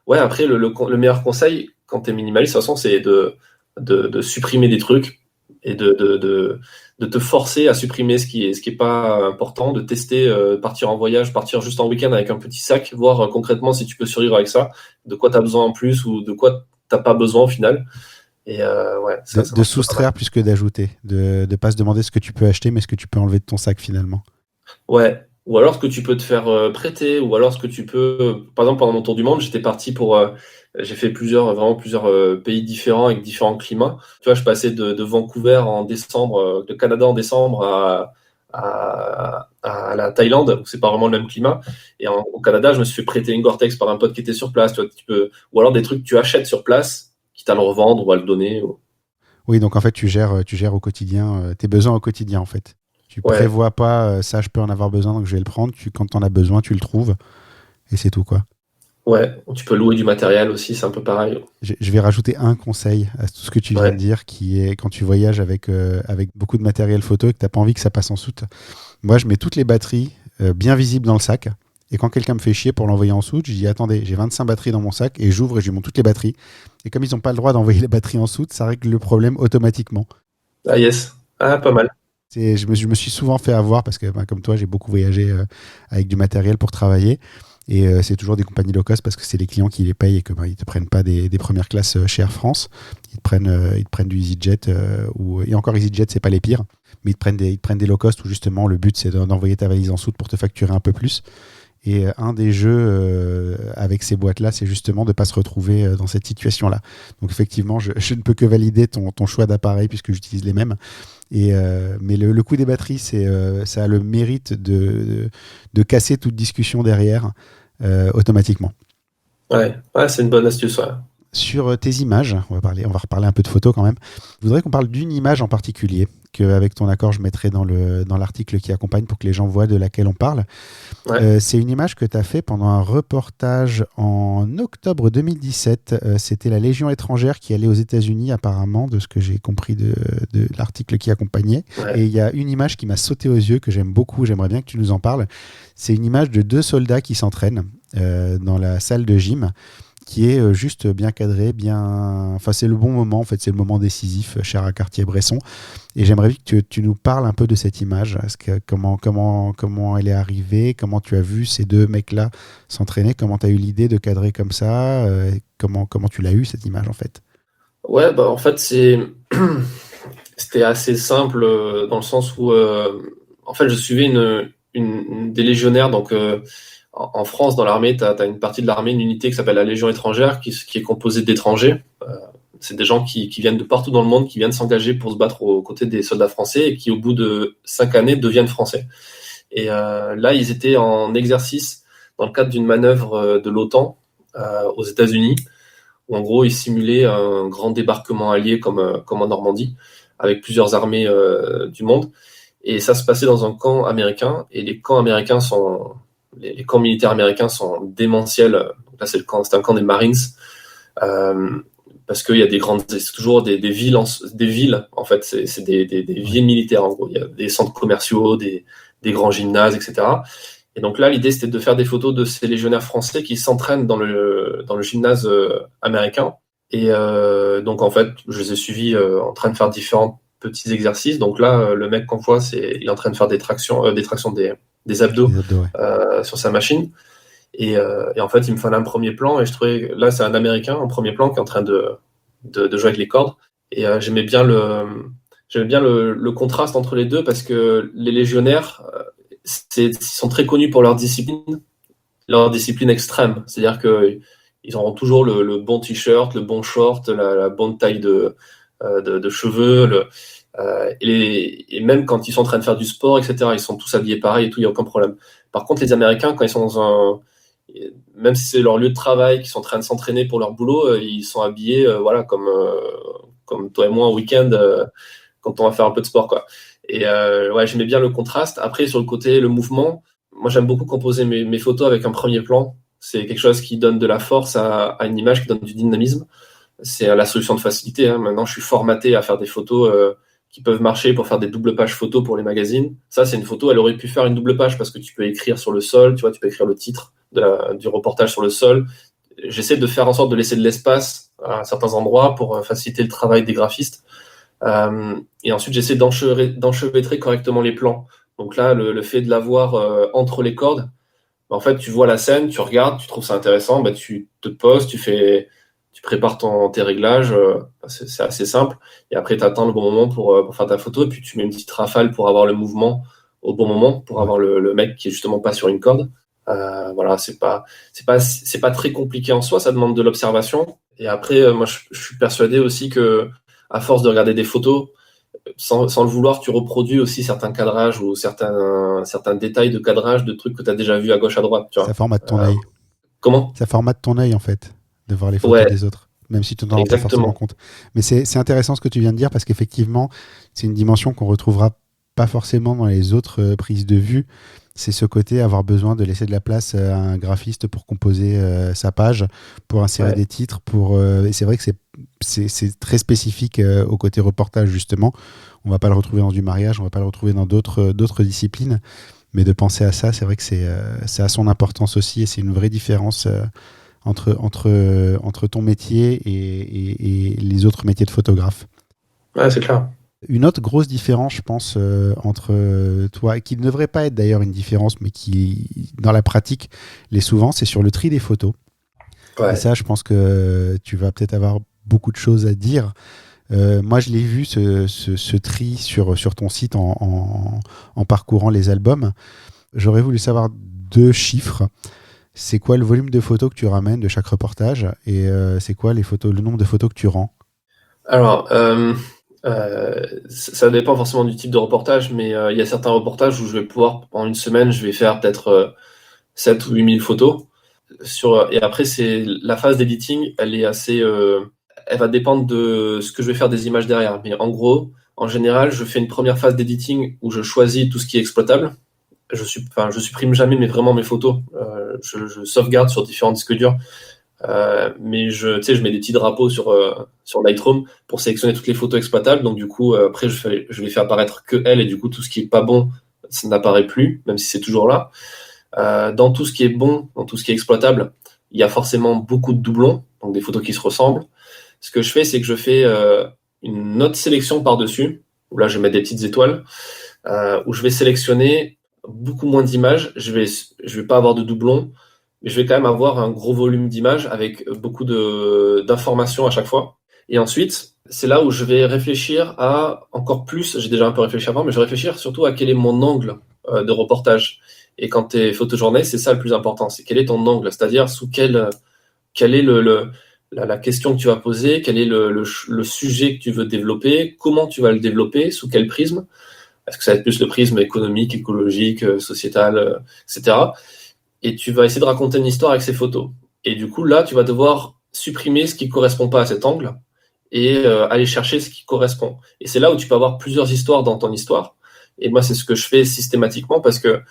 ouais, après, le meilleur conseil, quand tu es minimaliste, de toute façon, c'est de supprimer des trucs. et de te forcer à supprimer ce qui est pas important, de tester, partir en voyage, partir juste en week-end avec un petit sac, voir concrètement si tu peux survivre avec ça, de quoi tu as besoin en plus ou de quoi t'as pas besoin au final. Et ouais, ça De soustraire plus que d'ajouter, de ne pas se demander ce que tu peux acheter, mais ce que tu peux enlever de ton sac finalement. Ouais, ou alors ce que tu peux te faire prêter, ou alors ce que tu peux. Par exemple, pendant mon tour du monde, j'étais parti pour. J'ai fait vraiment plusieurs pays différents avec différents climats. Tu vois, je passais de Vancouver en décembre, de Canada en décembre à la Thaïlande, où c'est pas vraiment le même climat. Et au Canada, je me suis fait prêter une Gore-Tex par un pote qui était sur place. Tu vois, ou alors des trucs que tu achètes sur place, quitte à le revendre ou à le donner. Oui, donc en fait, tu gères au quotidien tes besoins au quotidien en fait. Tu Ouais. prévois pas, ça je peux en avoir besoin, donc je vais le prendre. Quand tu en as besoin, tu le trouves. Et c'est tout, quoi. Ouais, tu peux louer du matériel aussi, c'est un peu pareil. Je vais rajouter un conseil à tout ce que tu viens Ouais. de dire, qui est quand tu voyages avec beaucoup de matériel photo et que tu n'as pas envie que ça passe en soute. Moi, je mets toutes les batteries bien visibles dans le sac. Et quand quelqu'un me fait chier pour l'envoyer en soute, je dis attendez, j'ai 25 batteries dans mon sac et j'ouvre et je lui montre toutes les batteries. Et comme ils n'ont pas le droit d'envoyer les batteries en soute, ça règle le problème automatiquement. Ah yes. Ah, pas mal. Je me suis souvent fait avoir parce que, comme toi, j'ai beaucoup voyagé avec du matériel pour travailler. Et c'est toujours des compagnies low cost parce que c'est les clients qui les payent et que ils te prennent pas des premières classes chez Air France. Ils te prennent du EasyJet et encore EasyJet, c'est pas les pires, mais ils te prennent des low cost où justement le but c'est d'envoyer ta valise en soute pour te facturer un peu plus. Et un des jeux avec ces boîtes-là, c'est justement de ne pas se retrouver dans cette situation-là. Donc effectivement, je ne peux que valider ton choix d'appareil puisque j'utilise les mêmes. Mais le coût des batteries, ça a le mérite de casser toute discussion derrière automatiquement. Ouais, c'est une bonne astuce. Ouais. Sur tes images, on va reparler un peu de photos quand même. Je voudrais qu'on parle d'une image en particulier, qu'avec ton accord, je mettrai dans l'article qui accompagne pour que les gens voient de laquelle on parle. Ouais. C'est une image que tu as fait pendant un reportage en octobre 2017. C'était la Légion étrangère qui allait aux États-Unis, apparemment, de ce que j'ai compris de l'article qui accompagnait. Ouais. Et il y a une image qui m'a sauté aux yeux, que j'aime beaucoup, j'aimerais bien que tu nous en parles. C'est une image de 2 soldats qui s'entraînent dans la salle de gym, qui est juste bien cadré, enfin c'est le bon moment, en fait c'est le moment décisif, cher à Cartier-Bresson, et j'aimerais bien que tu nous parles un peu de cette image. Comment elle est arrivée, comment tu as vu ces 2 mecs-là s'entraîner, comment tu as eu l'idée de cadrer comme ça, comment tu l'as eu cette image en fait. Ouais, bah en fait c'était assez simple dans le sens où en fait je suivais des légionnaires. Donc en France, dans l'armée, tu as une partie de l'armée, une unité qui s'appelle la Légion étrangère, qui est composée d'étrangers. C'est des gens qui viennent de partout dans le monde, qui viennent s'engager pour se battre aux côtés des soldats français et qui, au bout de 5 années, deviennent français. Et là, ils étaient en exercice dans le cadre d'une manœuvre de l'OTAN aux États-Unis, où en gros, ils simulaient un grand débarquement allié comme en Normandie, avec plusieurs armées du monde. Et ça se passait dans un camp américain, et les camps américains les camps militaires américains sont démentiels. Donc là, c'est un camp des Marines, parce qu'il y a c'est toujours des villes, en fait, c'est des villes militaires, en gros. Il y a des centres commerciaux, des grands gymnases, etc. Et donc là, l'idée, c'était de faire des photos de ces légionnaires français qui s'entraînent dans le gymnase américain. Et donc, en fait, je les ai suivis en train de faire différents petits exercices. Donc là, le mec qu'on voit, il est en train de faire des tractions des abdos Ouais. sur sa machine. Et en fait, il me fallait un premier plan. Et je trouvais, là, c'est un Américain en premier plan qui est en train de jouer avec les cordes. Et j'aimais bien le contraste entre les deux, parce que les légionnaires, ils sont très connus pour leur discipline extrême. C'est-à-dire qu'ils auront toujours le bon t-shirt, le bon short, la bonne taille de cheveux, et même quand ils sont en train de faire du sport, etc., ils sont tous habillés pareil et tout, il n'y a aucun problème. Par contre, les Américains, quand ils sont même si c'est leur lieu de travail, qu'ils sont en train de s'entraîner pour leur boulot, ils sont habillés voilà, comme toi et moi en week-end, quand on va faire un peu de sport, quoi. Et ouais, j'aimais bien le contraste. Après, sur le côté, le mouvement, moi j'aime beaucoup composer mes photos avec un premier plan. C'est quelque chose qui donne de la force à une image, qui donne du dynamisme. C'est la solution de facilité, hein. Maintenant, je suis formaté à faire des photos qui peuvent marcher pour faire des doubles pages photos pour les magazines. Ça, c'est une photo, elle aurait pu faire une double page parce que tu peux écrire sur le sol, tu vois, tu peux écrire le titre du reportage sur le sol. J'essaie de faire en sorte de laisser de l'espace à certains endroits pour faciliter le travail des graphistes. Et ensuite, j'essaie d'enchevêtrer correctement les plans. Donc là, le fait de l'avoir entre les cordes, en fait, tu vois la scène, tu regardes, tu trouves ça intéressant, tu te poses, tu prépares tes réglages, c'est assez simple. Et après, tu attends le bon moment pour faire ta photo, et puis tu mets une petite rafale pour avoir le mouvement au bon moment, pour avoir le mec qui est justement pas sur une corde. Voilà, c'est pas très compliqué en soi, ça demande de l'observation. Et après, moi, je suis persuadé aussi que, à force de regarder des photos, sans le vouloir, tu reproduis aussi certains cadrages ou certains détails de cadrage de trucs que tu as déjà vu à gauche, à droite. Tu vois. Ça formate ton œil. Comment ? Ça formate ton œil, en fait, de voir les photos des autres, même si tu n'en rends pas forcément compte. Mais c'est intéressant ce que tu viens de dire, parce qu'effectivement, c'est une dimension qu'on retrouvera pas forcément dans les autres prises de vue. C'est ce côté, avoir besoin de laisser de la place à un graphiste pour composer sa page, pour insérer des titres. Et c'est vrai que c'est très spécifique au côté reportage, justement. On ne va pas le retrouver dans du mariage, on ne va pas le retrouver dans d'autres disciplines. Mais de penser à ça, c'est vrai que c'est à son importance aussi, et c'est une vraie différence entre ton métier et les autres métiers de photographe. Ouais, c'est clair. Une autre grosse différence, je pense, entre toi, qui ne devrait pas être d'ailleurs une différence, mais qui, dans la pratique, l'est souvent, c'est sur le tri des photos. Ouais. Et ça, je pense que tu vas peut-être avoir beaucoup de choses à dire. Moi, je l'ai vu, ce tri sur ton site en parcourant les albums. J'aurais voulu savoir 2 chiffres. C'est quoi le volume de photos que tu ramènes de chaque reportage, et c'est quoi le nombre de photos que tu rends ? Alors, ça dépend forcément du type de reportage, mais il y a certains reportages où je vais pouvoir, en une semaine, je vais faire peut-être 7 ou 8 000 photos. Et après, c'est la phase d'editing, elle est assez... elle va dépendre de ce que je vais faire des images derrière. Mais en gros, en général, je fais une première phase d'editing où je choisis tout ce qui est exploitable. Je supprime jamais vraiment mes photos. Je sauvegarde sur différents disques durs. Mais je mets des petits drapeaux sur Lightroom pour sélectionner toutes les photos exploitables. Donc du coup, après, je les fais apparaître que elles, et du coup, tout ce qui est pas bon, ça n'apparaît plus, même si c'est toujours là. Dans tout ce qui est bon, dans tout ce qui est exploitable, il y a forcément beaucoup de doublons, donc des photos qui se ressemblent. Ce que je fais, c'est que je fais une autre sélection par-dessus, où là, je vais mettre des petites étoiles, où je vais sélectionner beaucoup moins d'images. Je vais pas avoir de doublons, mais je vais quand même avoir un gros volume d'images avec beaucoup d'informations à chaque fois. Et ensuite, c'est là où je vais réfléchir à encore plus, j'ai déjà un peu réfléchi avant, mais je vais réfléchir surtout à quel est mon angle de reportage. Et quand tu es photojournaliste, c'est ça le plus important, c'est quel est ton angle, c'est-à-dire quel est la question que tu vas poser, quel est le sujet que tu veux développer, comment tu vas le développer, sous quel prisme. Est-ce que ça va être plus le prisme économique, écologique, sociétal, etc. Et tu vas essayer de raconter une histoire avec ces photos. Et du coup, là, tu vas devoir supprimer ce qui ne correspond pas à cet angle et aller chercher ce qui correspond. Et c'est là où tu peux avoir plusieurs histoires dans ton histoire. Et moi, c'est ce que je fais systématiquement, parce que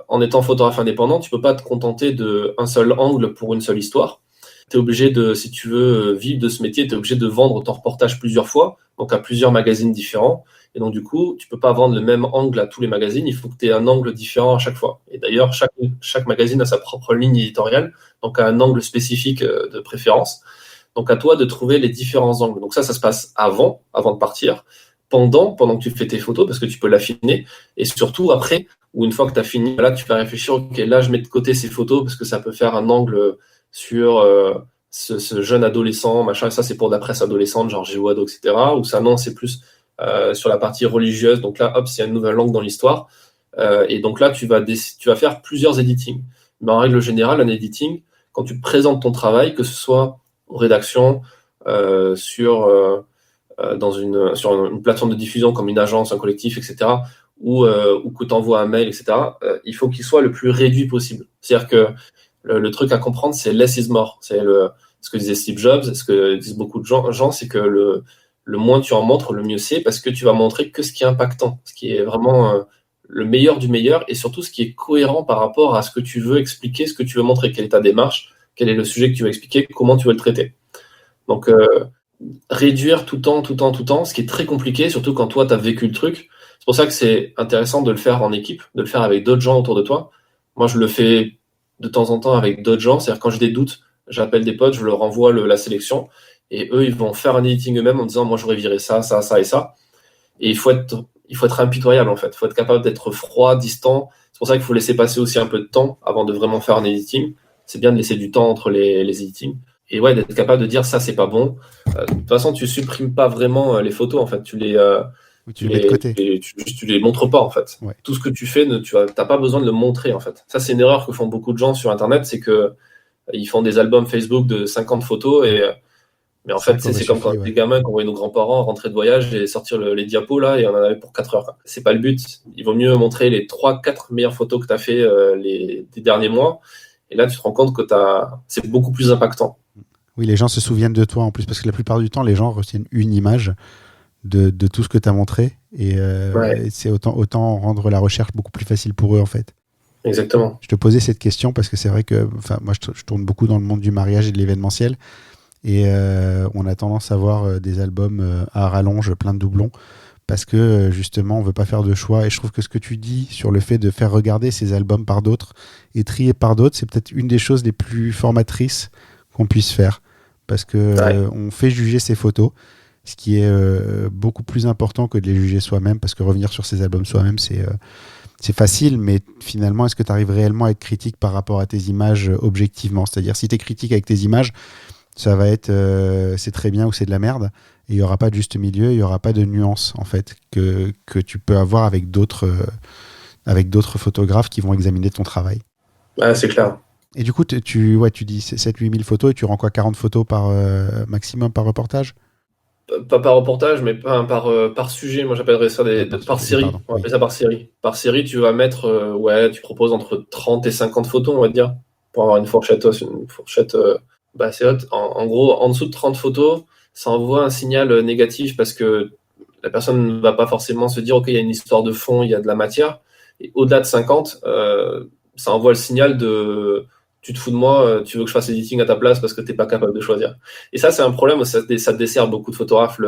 en étant photographe indépendant, tu ne peux pas te contenter d'un seul angle pour une seule histoire. Tu es obligé si tu veux vivre de ce métier, tu es obligé de vendre ton reportage plusieurs fois, donc à plusieurs magazines différents. Et donc, du coup, tu peux pas vendre le même angle à tous les magazines. Il faut que tu aies un angle différent à chaque fois. Et d'ailleurs, chaque magazine a sa propre ligne éditoriale, donc a un angle spécifique de préférence. Donc, à toi de trouver les différents angles. Donc ça se passe avant de partir, pendant que tu fais tes photos, parce que tu peux l'affiner, et surtout après, ou une fois que tu as fini, là, tu vas réfléchir, ok, là, je mets de côté ces photos, parce que ça peut faire un angle sur ce jeune adolescent, machin, et ça, c'est pour de la presse adolescente, genre Géoado, etc. Ou ça, non, c'est plus sur la partie religieuse. Donc là, hop, c'est une nouvelle langue dans l'histoire. Et donc là, tu vas faire plusieurs editings. Mais en règle générale, un editing, quand tu présentes ton travail, que ce soit aux rédactions, sur une plateforme de diffusion comme une agence, un collectif, etc., ou que tu envoies un mail, etc., il faut qu'il soit le plus réduit possible. C'est-à-dire que le truc à comprendre, c'est less is more. C'est ce que disait Steve Jobs, ce que disent beaucoup de gens, c'est que le moins tu en montres, le mieux c'est, parce que tu vas montrer que ce qui est impactant, ce qui est vraiment le meilleur du meilleur, et surtout ce qui est cohérent par rapport à ce que tu veux expliquer, ce que tu veux montrer, quelle est ta démarche, quel est le sujet que tu veux expliquer, comment tu veux le traiter. Donc, réduire tout temps, ce qui est très compliqué, surtout quand toi, tu as vécu le truc. C'est pour ça que c'est intéressant de le faire en équipe, de le faire avec d'autres gens autour de toi. Moi, je le fais de temps en temps avec d'autres gens, c'est-à-dire quand j'ai des doutes, j'appelle des potes, je leur envoie la sélection, et eux, ils vont faire un editing eux-mêmes en disant, moi, j'aurais viré ça, ça, ça et ça. Et il faut être impitoyable, en fait. Il faut être capable d'être froid, distant. C'est pour ça qu'il faut laisser passer aussi un peu de temps avant de vraiment faire un editing. C'est bien de laisser du temps entre les editings. Et ouais, d'être capable de dire ça, c'est pas bon. De toute façon, tu supprimes pas vraiment les photos, en fait. Tu les mets de côté. Tu les montres pas, en fait. Ouais. Tout ce que tu fais, t'as pas besoin de le montrer, en fait. Ça, c'est une erreur que font beaucoup de gens sur Internet, c'est que ils font des albums Facebook de 50 photos mais en fait, c'est comme quand des gamins qui envoyaient nos grands-parents rentrer de voyage et sortir les diapos là, et on en avait pour 4 heures. Quoi. C'est pas le but. Il vaut mieux montrer les 3-4 meilleures photos que tu as fait des derniers mois. Et là, tu te rends compte que c'est beaucoup plus impactant. Oui, les gens se souviennent de toi en plus, parce que la plupart du temps, les gens retiennent une image de tout ce que tu as montré. Et c'est autant rendre la recherche beaucoup plus facile pour eux, en fait. Exactement. Je te posais cette question parce que c'est vrai que moi, je tourne beaucoup dans le monde du mariage et de l'événementiel. Et on a tendance à voir des albums à rallonge, plein de doublons, parce que justement, on ne veut pas faire de choix. Et je trouve que ce que tu dis sur le fait de faire regarder ces albums par d'autres et trier par d'autres, c'est peut-être une des choses les plus formatrices qu'on puisse faire. Parce que on fait juger ces photos, ce qui est beaucoup plus important que de les juger soi-même, parce que revenir sur ces albums soi-même, c'est facile, mais finalement, est-ce que tu arrives réellement à être critique par rapport à tes images objectivement ? C'est-à-dire, si tu es critique avec tes images, ça va être c'est très bien ou c'est de la merde, et il n'y aura pas de juste milieu, il n'y aura pas de nuance en fait que tu peux avoir avec d'autres photographes qui vont examiner ton travail. Ouais, c'est clair. Et du coup, tu dis 7-8 000 photos et tu rends quoi, 40 photos maximum par reportage ? Pas par reportage, mais par sujet. Moi, j'appellerais ça par série. Pardon, on va appeler ça par série. Par série, tu vas mettre, tu proposes entre 30 et 50 photos, on va dire, pour avoir une fourchette assez haute. En gros, en dessous de 30 photos, ça envoie un signal négatif parce que la personne ne va pas forcément se dire, OK, il y a une histoire de fond, il y a de la matière. Et au-delà de 50, ça envoie le signal de tu te fous de moi, tu veux que je fasse editing à ta place parce que tu n'es pas capable de choisir. Et ça, c'est un problème, ça dessert beaucoup de photographes,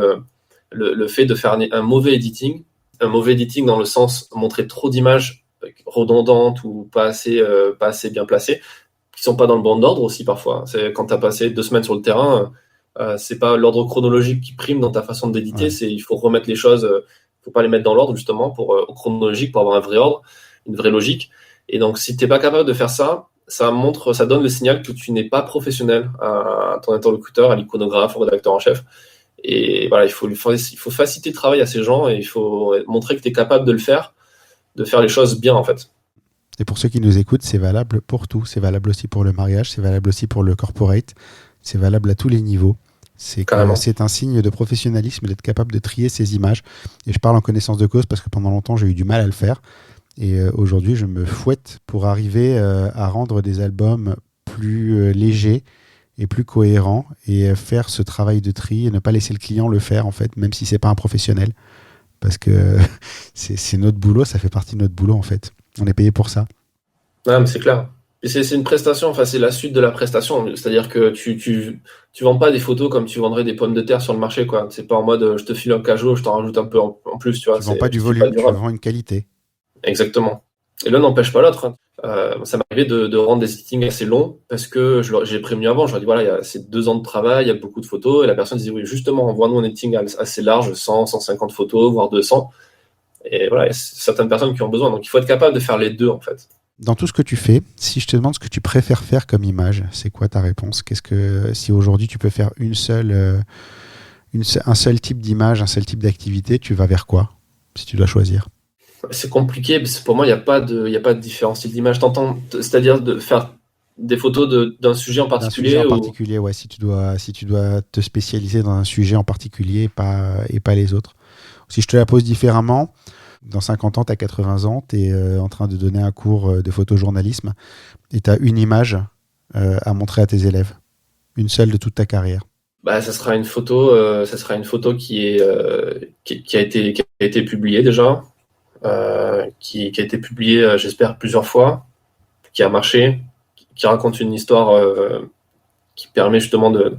le fait de faire un mauvais editing dans le sens montrer trop d'images redondantes ou pas assez bien placées, qui sont pas dans le bon ordre aussi parfois. C'est quand tu as passé 2 semaines sur le terrain, c'est pas l'ordre chronologique qui prime dans ta façon d'éditer, il faut remettre les choses, faut pas les mettre dans l'ordre justement chronologique pour avoir un vrai ordre, une vraie logique. Et donc si t'es pas capable de faire ça, ça donne le signal que tu n'es pas professionnel à ton interlocuteur, à l'iconographe, au rédacteur en chef. Et voilà, il faut faciliter le travail à ces gens et il faut montrer que tu es capable de le faire, de faire les choses bien en fait. Et pour ceux qui nous écoutent, c'est valable pour tout. C'est valable aussi pour le mariage, c'est valable aussi pour le corporate, c'est valable à tous les niveaux. C'est un signe de professionnalisme d'être capable de trier ces images. Et je parle en connaissance de cause parce que pendant longtemps, j'ai eu du mal à le faire. Et aujourd'hui, je me fouette pour arriver à rendre des albums plus légers et plus cohérents et faire ce travail de tri et ne pas laisser le client le faire, en fait, même si c'est pas un professionnel. Parce que c'est notre boulot, ça fait partie de notre boulot, en fait. On est payé pour ça. Non, mais c'est clair. Et c'est une prestation, enfin, c'est la suite de la prestation. C'est-à-dire que tu vends pas des photos comme tu vendrais des pommes de terre sur le marché, quoi. C'est pas en mode je te file un cajot, je t'en rajoute un peu en plus, tu vois. Tu vends pas du volume, tu vends une qualité. Exactement. Et l'un n'empêche pas l'autre. Ça m'est arrivé de rendre des editings assez longs parce que j'ai prévenu avant. Je leur ai dit, voilà, c'est 2 ans de travail, il y a beaucoup de photos. Et la personne disait, oui, justement, envoie-nous un editing assez large, 100, 150 photos, voire 200. Et voilà, il y a certaines personnes qui ont besoin. Donc, il faut être capable de faire les deux, en fait. Dans tout ce que tu fais, si je te demande ce que tu préfères faire comme image, c'est quoi ta réponse ? Si aujourd'hui tu peux faire un seul type d'image, un seul type d'activité, tu vas vers quoi, si tu dois choisir ? C'est compliqué, parce que pour moi, il n'y a pas de différents styles d'image. C'est-à-dire de faire des photos d'un sujet en particulier. D'un sujet en particulier, ouais, si tu dois te spécialiser dans un sujet en particulier et pas les autres. Si je te la pose différemment, dans 50 ans, tu as 80 ans, tu es en train de donner un cours de photojournalisme et tu as une image à montrer à tes élèves. Une seule de toute ta carrière. Ça sera une photo qui a été publiée déjà. Qui a été publié, j'espère, plusieurs fois, qui a marché, qui raconte une histoire qui permet justement de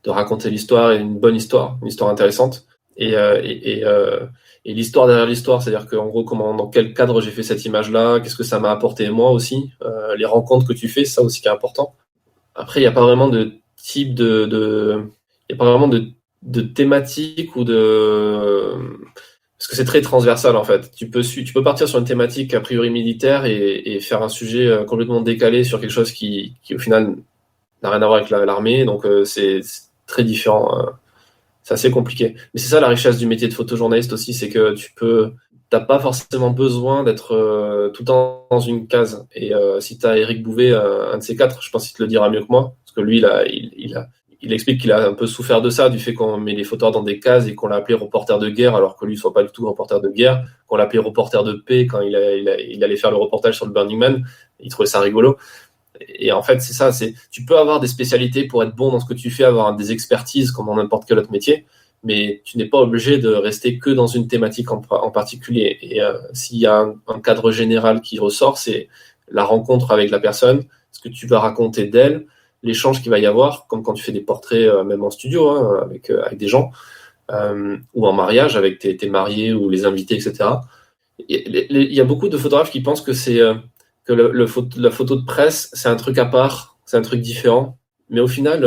raconter l'histoire et une bonne histoire, une histoire intéressante. Et l'histoire derrière l'histoire, c'est-à-dire qu'en gros, dans quel cadre j'ai fait cette image-là, qu'est-ce que ça m'a apporté moi aussi, les rencontres que tu fais, c'est ça aussi qui est important. Après, il n'y a pas vraiment de type il a pas vraiment de thématique ou de... Parce que c'est très transversal en fait. Tu peux partir sur une thématique a priori militaire et faire un sujet complètement décalé sur quelque chose qui au final n'a rien à voir avec l'armée. Donc c'est très différent. C'est assez compliqué. Mais c'est ça la richesse du métier de photojournaliste aussi, c'est que t'as pas forcément besoin d'être tout le temps dans une case. Et si t'as Eric Bouvet, un de ces quatre, je pense qu'il te le dira mieux que moi, parce que lui, il explique qu'il a un peu souffert de ça, du fait qu'on met les photographes dans des cases et qu'on l'a appelé reporter de guerre, alors que lui, il soit pas du tout reporter de guerre, qu'on l'a appelé reporter de paix quand il allait faire le reportage sur le Burning Man. Il trouvait ça rigolo. Et en fait, c'est ça, tu peux avoir des spécialités pour être bon dans ce que tu fais, avoir des expertises comme dans n'importe quel autre métier, mais tu n'es pas obligé de rester que dans une thématique en particulier. Et s'il y a un cadre général qui ressort, c'est la rencontre avec la personne, ce que tu vas raconter d'elle, l'échange qu'il va y avoir, comme quand tu fais des portraits, même en studio, hein, avec des gens, ou en mariage avec tes mariés ou les invités, etc. Il y a beaucoup de photographes qui pensent que la photo de presse, c'est un truc à part, c'est un truc différent. Mais au final,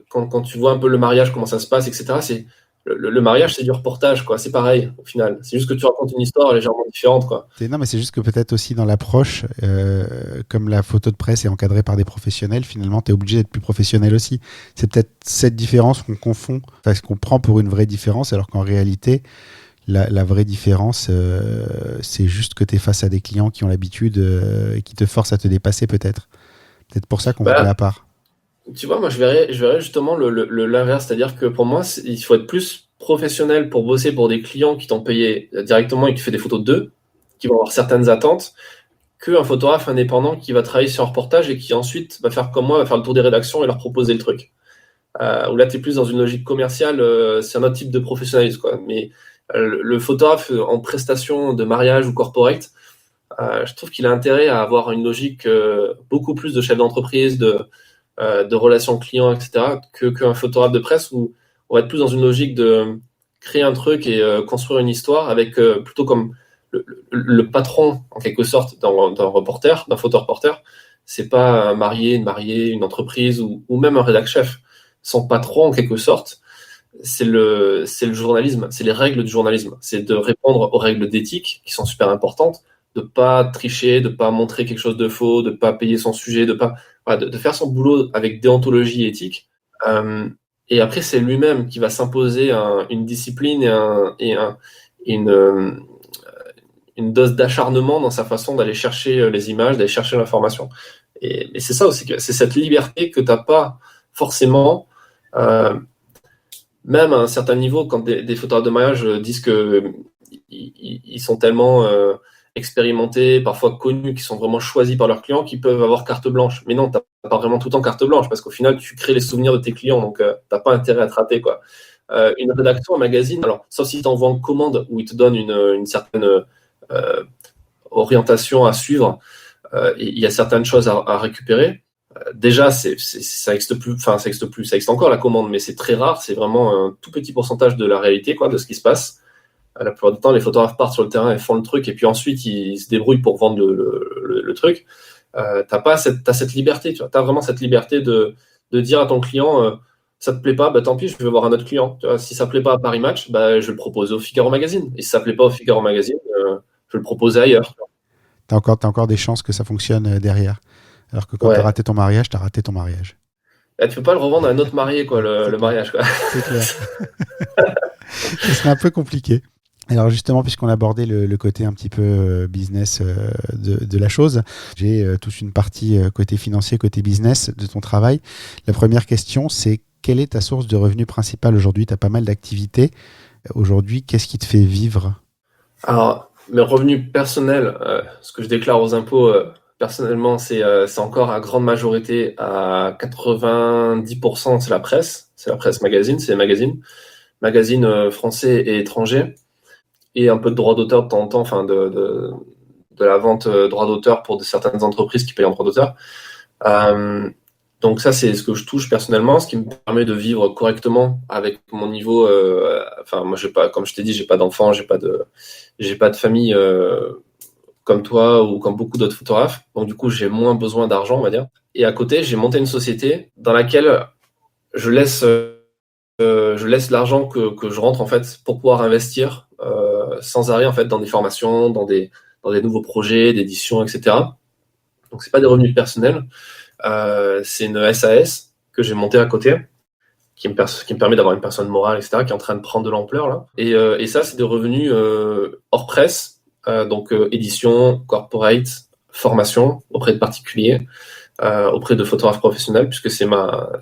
quand tu vois un peu le mariage, comment ça se passe, etc., le mariage, c'est du reportage, quoi. C'est pareil, au final. C'est juste que tu racontes une histoire légèrement différente, quoi. Non, mais c'est juste que peut-être aussi dans l'approche, comme la photo de presse est encadrée par des professionnels, finalement, tu es obligé d'être plus professionnel aussi. C'est peut-être cette différence qu'on confond, parce qu'on prend pour une vraie différence, alors qu'en réalité, la vraie différence, c'est juste que tu es face à des clients qui ont l'habitude et qui te forcent à te dépasser, peut-être. Peut-être pour ça qu'on va à part. Tu vois, moi, je verrais justement l'inverse. C'est-à-dire que pour moi, il faut être plus professionnel pour bosser pour des clients qui t'ont payé directement et qui fait des photos d'eux, qui vont avoir certaines attentes, qu'un photographe indépendant qui va travailler sur un reportage et qui ensuite va faire comme moi, va faire le tour des rédactions et leur proposer le truc. Où là, tu es plus dans une logique commerciale, c'est un autre type de professionnalisme, quoi. Mais le photographe en prestation de mariage ou corporate, je trouve qu'il a intérêt à avoir une logique beaucoup plus de chef d'entreprise, de relations clients, etc., qu'un photographe de presse où on va être plus dans une logique de créer un truc et construire une histoire avec plutôt comme le patron, en quelque sorte, d'un reporter, d'un photoreporter. C'est pas un marié, une mariée, une entreprise ou même un rédac chef. Son patron, en quelque sorte, c'est le journalisme, c'est les règles du journalisme. C'est de répondre aux règles d'éthique qui sont super importantes, de pas tricher, de pas montrer quelque chose de faux, de pas payer son sujet, de faire son boulot avec déontologie et éthique. Et après, c'est lui-même qui va s'imposer une discipline et une dose d'acharnement dans sa façon d'aller chercher les images, d'aller chercher l'information. Et c'est ça aussi, c'est cette liberté que tu n'as pas forcément, même à un certain niveau, quand des photographes de mariage disent qu'ils sont tellement expérimentés, parfois connus, qui sont vraiment choisis par leurs clients, qui peuvent avoir carte blanche. Mais non, tu n'as pas vraiment tout le temps carte blanche, parce qu'au final, tu crées les souvenirs de tes clients, donc tu n'as pas intérêt à te rater, quoi. Une rédaction, un magazine, alors, sauf si tu envoies en commande, où ils te donnent une certaine orientation à suivre, il y a certaines choses à récupérer. Déjà, ça n'existe plus, ça existe encore la commande, mais c'est très rare, c'est vraiment un tout petit pourcentage de la réalité, quoi, de ce qui se passe. La plupart du temps, les photographes partent sur le terrain et font le truc, et puis ensuite, ils se débrouillent pour vendre le truc. T'as cette liberté, tu vois. T'as vraiment cette liberté de dire à ton client, ça te plaît pas, bah tant pis, je vais voir un autre client. Tu vois, si ça plaît pas à Paris Match, bah je vais le proposer au Figaro Magazine. Et si ça plaît pas au Figaro Magazine, je vais le proposer ailleurs. T'as encore des chances que ça fonctionne derrière. Alors que quand t'as raté ton mariage, t'as raté ton mariage. Tu peux pas le revendre à un autre marié, quoi, le mariage, quoi. C'est clair. Ce serait un peu compliqué. Alors justement, puisqu'on abordait le côté un petit peu business de la chose, j'ai toute une partie côté financier, côté business de ton travail. La première question, c'est quelle est ta source de revenus principale aujourd'hui ? Tu as pas mal d'activités. Aujourd'hui, qu'est-ce qui te fait vivre ? Alors, mes revenus personnels, ce que je déclare aux impôts, personnellement, c'est encore à grande majorité, à 90%, c'est la presse magazine, c'est les magazines français et étrangers. Et un peu de droit d'auteur de temps en temps, enfin de la vente droit d'auteur pour certaines entreprises qui payent en droit d'auteur. Donc ça, c'est ce que je touche personnellement, ce qui me permet de vivre correctement avec mon niveau. Enfin, moi, comme je t'ai dit, j'ai pas d'enfants, j'ai pas de famille comme toi ou comme beaucoup d'autres photographes. Donc du coup, j'ai moins besoin d'argent, on va dire. Et à côté, j'ai monté une société dans laquelle je laisse je laisse l'argent que je rentre en fait pour pouvoir investir sans arrêt en fait dans des formations, dans des nouveaux projets d'édition, etc. Donc c'est pas des revenus personnels, c'est une SAS que j'ai montée à côté, qui me permet d'avoir une personne morale, etc., qui est en train de prendre de l'ampleur là. Et ça, c'est des revenus hors presse, donc édition, corporate, formation auprès de particuliers, auprès de photographes professionnels, puisque c'est ma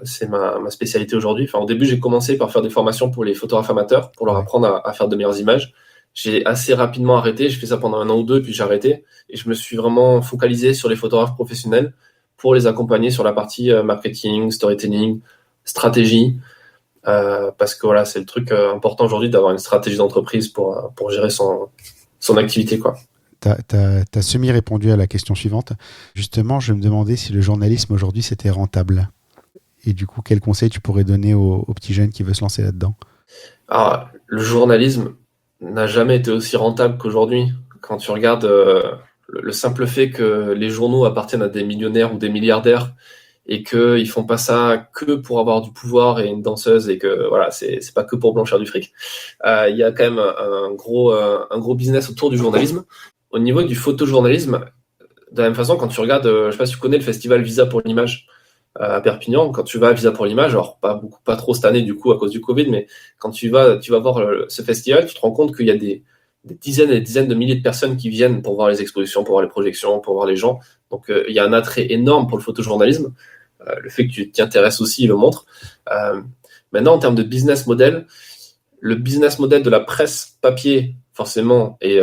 spécialité aujourd'hui. Enfin, au début, j'ai commencé par faire des formations pour les photographes amateurs, pour leur apprendre à faire de meilleures images. J'ai assez rapidement arrêté, j'ai fait ça pendant 1 an ou 2, puis j'ai arrêté, et je me suis vraiment focalisé sur les photographes professionnels pour les accompagner sur la partie marketing, storytelling, stratégie, parce que voilà, c'est le truc important aujourd'hui d'avoir une stratégie d'entreprise pour gérer son activité, quoi. T'as semi-répondu à la question suivante. Justement, je me demandais si le journalisme aujourd'hui c'était rentable. Et du coup, quel conseil tu pourrais donner aux petits jeunes qui veulent se lancer là-dedans? Alors, le journalisme n'a jamais été aussi rentable qu'aujourd'hui. Quand tu regardes le simple fait que les journaux appartiennent à des millionnaires ou des milliardaires et qu'ils font pas ça que pour avoir du pouvoir et une danseuse et que voilà, c'est pas que pour blanchir du fric. Il y a quand même un gros business autour du journalisme. Au niveau du photojournalisme, de la même façon, quand tu regardes, je sais pas si tu connais le festival Visa pour l'image à Perpignan, quand tu vas à Visa pour l'image, alors pas trop cette année du coup à cause du Covid, mais quand tu vas voir ce festival, tu te rends compte qu'il y a des dizaines et des dizaines de milliers de personnes qui viennent pour voir les expositions, pour voir les projections, pour voir les gens. Donc il y a un attrait énorme pour le photojournalisme. Le fait que tu t'y intéresses aussi le montre. Maintenant, en termes de business model, le business model de la presse papier, forcément, est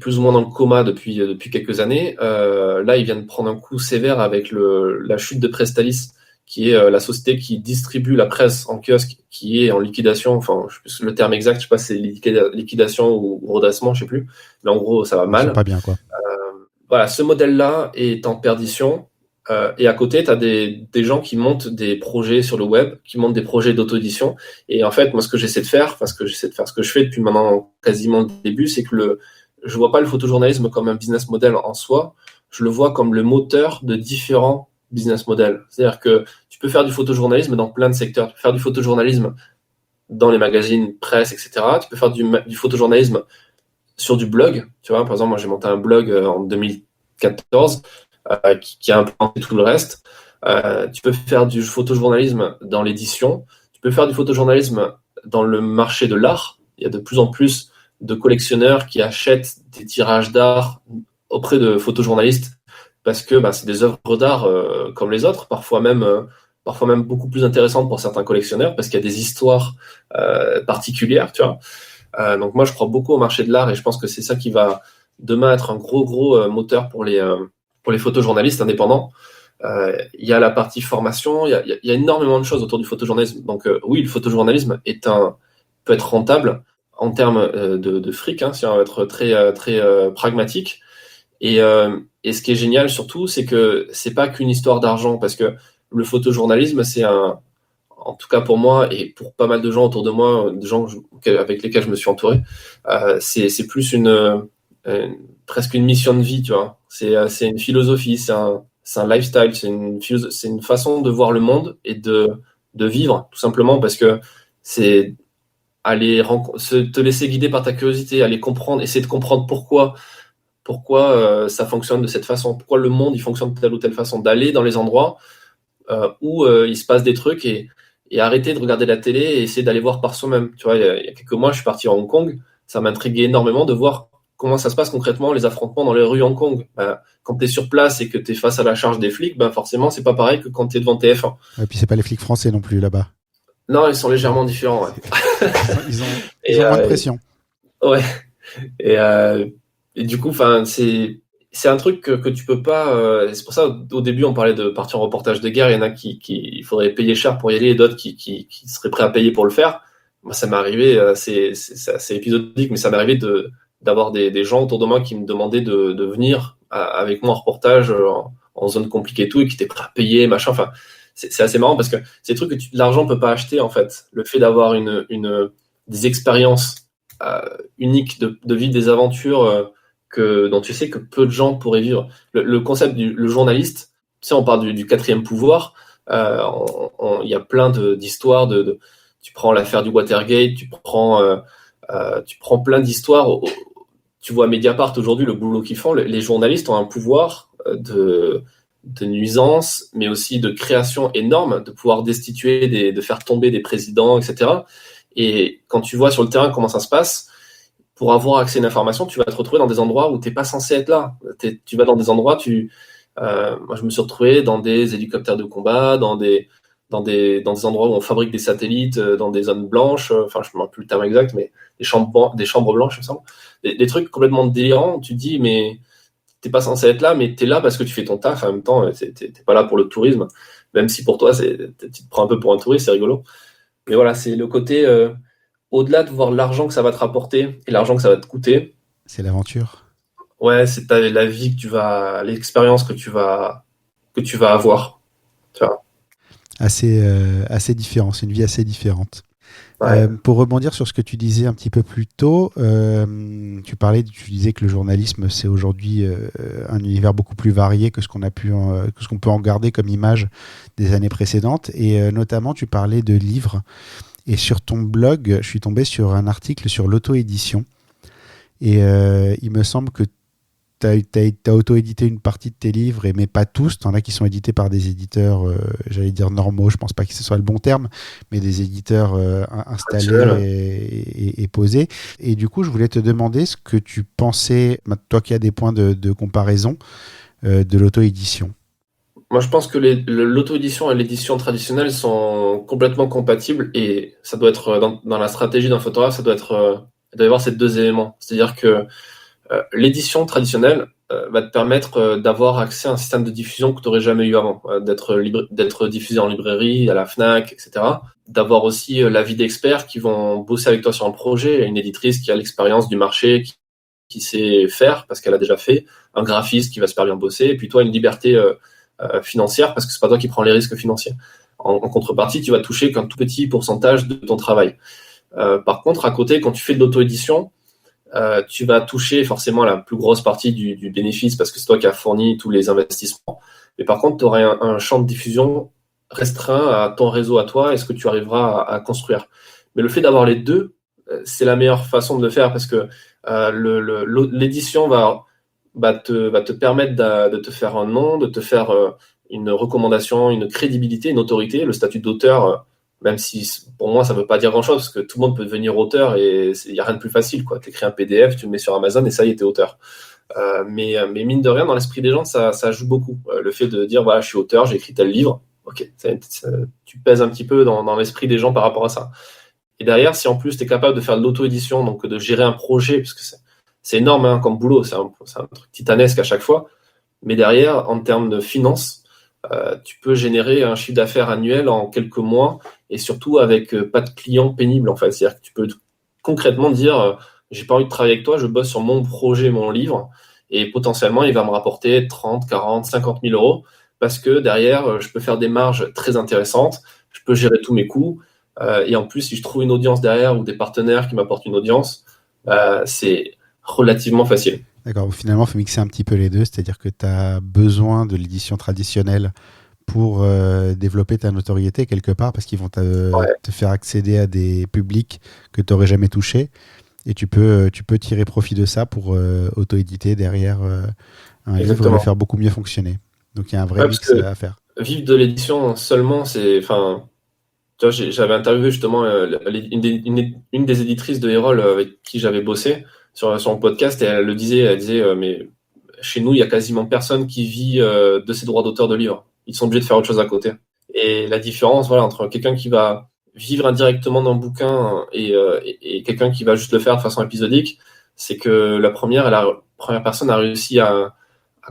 plus ou moins dans le coma depuis quelques années. Là, il vient de prendre un coup sévère avec la chute de Prestalis, qui est la société qui distribue la presse en kiosque, qui est en liquidation. Enfin, je sais plus le terme exact, je sais pas si c'est liquidation ou redressement, je sais plus. Mais en gros, ça va mal. C'est pas bien, quoi. Voilà, ce modèle-là est en perdition. Et à côté, tu as des gens qui montent des projets sur le web, qui montent des projets d'auto-édition. Et en fait, moi, ce que j'essaie de faire, ce que je fais depuis maintenant quasiment le début, c'est que je vois pas le photojournalisme comme un business model en soi, je le vois comme le moteur de différents business models. C'est-à-dire que tu peux faire du photojournalisme dans plein de secteurs. Tu peux faire du photojournalisme dans les magazines, presse, etc. Tu peux faire du photojournalisme sur du blog. Tu vois, par exemple, moi, j'ai monté un blog en 2014 qui a implanté tout le reste. Tu peux faire du photojournalisme dans l'édition. Tu peux faire du photojournalisme dans le marché de l'art. Il y a de plus en plus de collectionneurs qui achètent des tirages d'art auprès de photojournalistes parce que c'est des œuvres d'art comme les autres, parfois même beaucoup plus intéressantes pour certains collectionneurs parce qu'il y a des histoires particulières, tu vois. Donc moi, je crois beaucoup au marché de l'art et je pense que c'est ça qui va demain être un gros moteur pour les photojournalistes indépendants. Il y a la partie formation, il y a énormément de choses autour du photojournalisme. Donc oui, le photojournalisme peut être rentable en termes de fric, si on veut être très pragmatique. Et ce qui est génial surtout, c'est que c'est pas qu'une histoire d'argent, parce que le photojournalisme, en tout cas pour moi et pour pas mal de gens autour de moi, de gens avec lesquels je me suis entouré, c'est plus presque une mission de vie, tu vois. C'est une philosophie, c'est un lifestyle, c'est une façon de voir le monde et de vivre, tout simplement, parce que c'est te laisser guider par ta curiosité, aller comprendre, essayer de comprendre pourquoi ça fonctionne de cette façon, pourquoi le monde il fonctionne de telle ou telle façon, d'aller dans les endroits où il se passe des trucs et arrêter de regarder la télé et essayer d'aller voir par soi-même. Tu vois, il y a quelques mois, je suis parti à Hong Kong, ça m'intriguait énormément de voir comment ça se passe concrètement, les affrontements dans les rues Hong Kong. Quand tu es sur place et que tu es face à la charge des flics, forcément, c'est pas pareil que quand tu es devant TF1. Et puis, c'est pas les flics français non plus là-bas. Non, ils sont légèrement différents. Ouais. Ils ont moins de pression. Ouais. Et du coup, c'est un truc que tu peux pas. C'est pour ça, au début, on parlait de partir en reportage de guerre. Il y en a il faudrait payer cher pour y aller, et d'autres qui seraient prêts à payer pour le faire. Moi, ça m'est arrivé. C'est épisodique, mais ça m'est arrivé d'avoir des gens autour de moi qui me demandaient de venir avec moi en reportage en zone compliquée et tout, et qui étaient prêts à payer, machin. Enfin, c'est assez marrant parce que c'est des trucs que l'argent peut pas acheter, en fait. Le fait d'avoir des expériences uniques, de vivre des aventures dont tu sais que peu de gens pourraient vivre. Le concept le journaliste, tu sais, on parle du quatrième pouvoir. Il y a plein d'histoires tu prends l'affaire du Watergate, tu prends plein d'histoires. Tu vois Mediapart aujourd'hui, le boulot qu'ils font, les journalistes ont un pouvoir de nuisance, mais aussi de création énorme, de pouvoir destituer, de faire tomber des présidents, etc. Et quand tu vois sur le terrain comment ça se passe, pour avoir accès à une information, tu vas te retrouver dans des endroits où tu n'es pas censé être là. Tu vas dans des endroits, moi je me suis retrouvé dans des hélicoptères de combat, dans des endroits où on fabrique des satellites, dans des zones blanches, enfin je ne me rappelle plus le terme exact, mais des chambres blanches, il me semble. Des trucs complètement délirants où tu te dis, mais t'es pas censé être là, mais t'es là parce que tu fais ton taf. En même temps, t'es pas là pour le tourisme, même si pour toi, tu te prends un peu pour un touriste, c'est rigolo. Mais voilà, c'est le côté, au-delà de voir l'argent que ça va te rapporter et l'argent que ça va te coûter. C'est l'aventure. Ouais, c'est la vie l'expérience que tu vas avoir. Tu vois. Assez différent, c'est une vie assez différente. Ouais. Pour rebondir sur ce que tu disais un petit peu plus tôt, tu disais que le journalisme c'est aujourd'hui un univers beaucoup plus varié que ce qu'on peut en garder comme image des années précédentes, et notamment tu parlais de livres, et sur ton blog je suis tombé sur un article sur l'auto-édition, et il me semble que t'as auto-édité une partie de tes livres, mais pas tous. T'en as qui sont édités par des éditeurs, j'allais dire normaux, je pense pas que ce soit le bon terme, mais des éditeurs installés et posés. Et du coup, je voulais te demander ce que tu pensais, toi qui as des points de comparaison, de l'auto-édition. Moi, je pense que l'auto-édition et l'édition traditionnelle sont complètement compatibles, et ça doit être dans la stratégie d'un photographe, il doit y avoir ces deux éléments. C'est-à-dire que l'édition traditionnelle va te permettre d'avoir accès à un système de diffusion que tu n'aurais jamais eu avant, d'être diffusé en librairie, à la Fnac, etc. D'avoir aussi l'avis d'experts qui vont bosser avec toi sur un projet, une éditrice qui a l'expérience du marché, qui sait faire parce qu'elle a déjà fait, un graphiste qui va super bien bosser, et puis toi, une liberté financière parce que c'est pas toi qui prends les risques financiers. En contrepartie, tu vas toucher qu'un tout petit pourcentage de ton travail. Par contre, à côté, quand tu fais de l'auto-édition, tu vas toucher forcément la plus grosse partie du bénéfice parce que c'est toi qui as fourni tous les investissements. Mais par contre, tu auras un champ de diffusion restreint à ton réseau à toi et ce que tu arriveras à construire. Mais le fait d'avoir les deux, c'est la meilleure façon de le faire parce que l'édition va te permettre de te faire un nom, de te faire une recommandation, une crédibilité, une autorité. Le statut d'auteur, même si pour moi ça veut pas dire grand chose parce que tout le monde peut devenir auteur et il y a rien de plus facile, quoi. T'écris un PDF, tu le mets sur Amazon et ça y est, t'es auteur. Mais mine de rien, dans l'esprit des gens, ça joue beaucoup. Le fait de dire voilà, je suis auteur, j'ai écrit tel livre, ok, tu pèses un petit peu dans l'esprit des gens par rapport à ça. Et derrière, si en plus tu es capable de faire de l'auto-édition, donc de gérer un projet, parce que c'est énorme hein, comme boulot, c'est un truc titanesque à chaque fois, mais derrière, en termes de finances, tu peux générer un chiffre d'affaires annuel en quelques mois et surtout avec pas de clients pénibles en fait. C'est-à-dire que tu peux concrètement dire j'ai pas envie de travailler avec toi, je bosse sur mon projet, mon livre, et potentiellement il va me rapporter 30, 40, 50 000 euros parce que derrière je peux faire des marges très intéressantes, je peux gérer tous mes coûts et en plus si je trouve une audience derrière ou des partenaires qui m'apportent une audience, c'est relativement facile. D'accord, finalement, il faut mixer un petit peu les deux, c'est-à-dire que tu as besoin de l'édition traditionnelle pour développer ta notoriété quelque part, parce qu'ils vont te faire accéder à des publics que tu n'aurais jamais touchés, et tu peux tirer profit de ça pour auto-éditer derrière un livre et le faire beaucoup mieux fonctionner. Donc il y a un vrai mix à faire. Vivre de l'édition seulement, j'avais interviewé justement une des éditrices de Erol avec qui j'avais bossé sur mon podcast et elle disait mais chez nous il y a quasiment personne qui vit de ses droits d'auteur de livres, ils sont obligés de faire autre chose à côté. Et la différence voilà entre quelqu'un qui va vivre indirectement d'un bouquin et quelqu'un qui va juste le faire de façon épisodique, c'est que la première personne a réussi à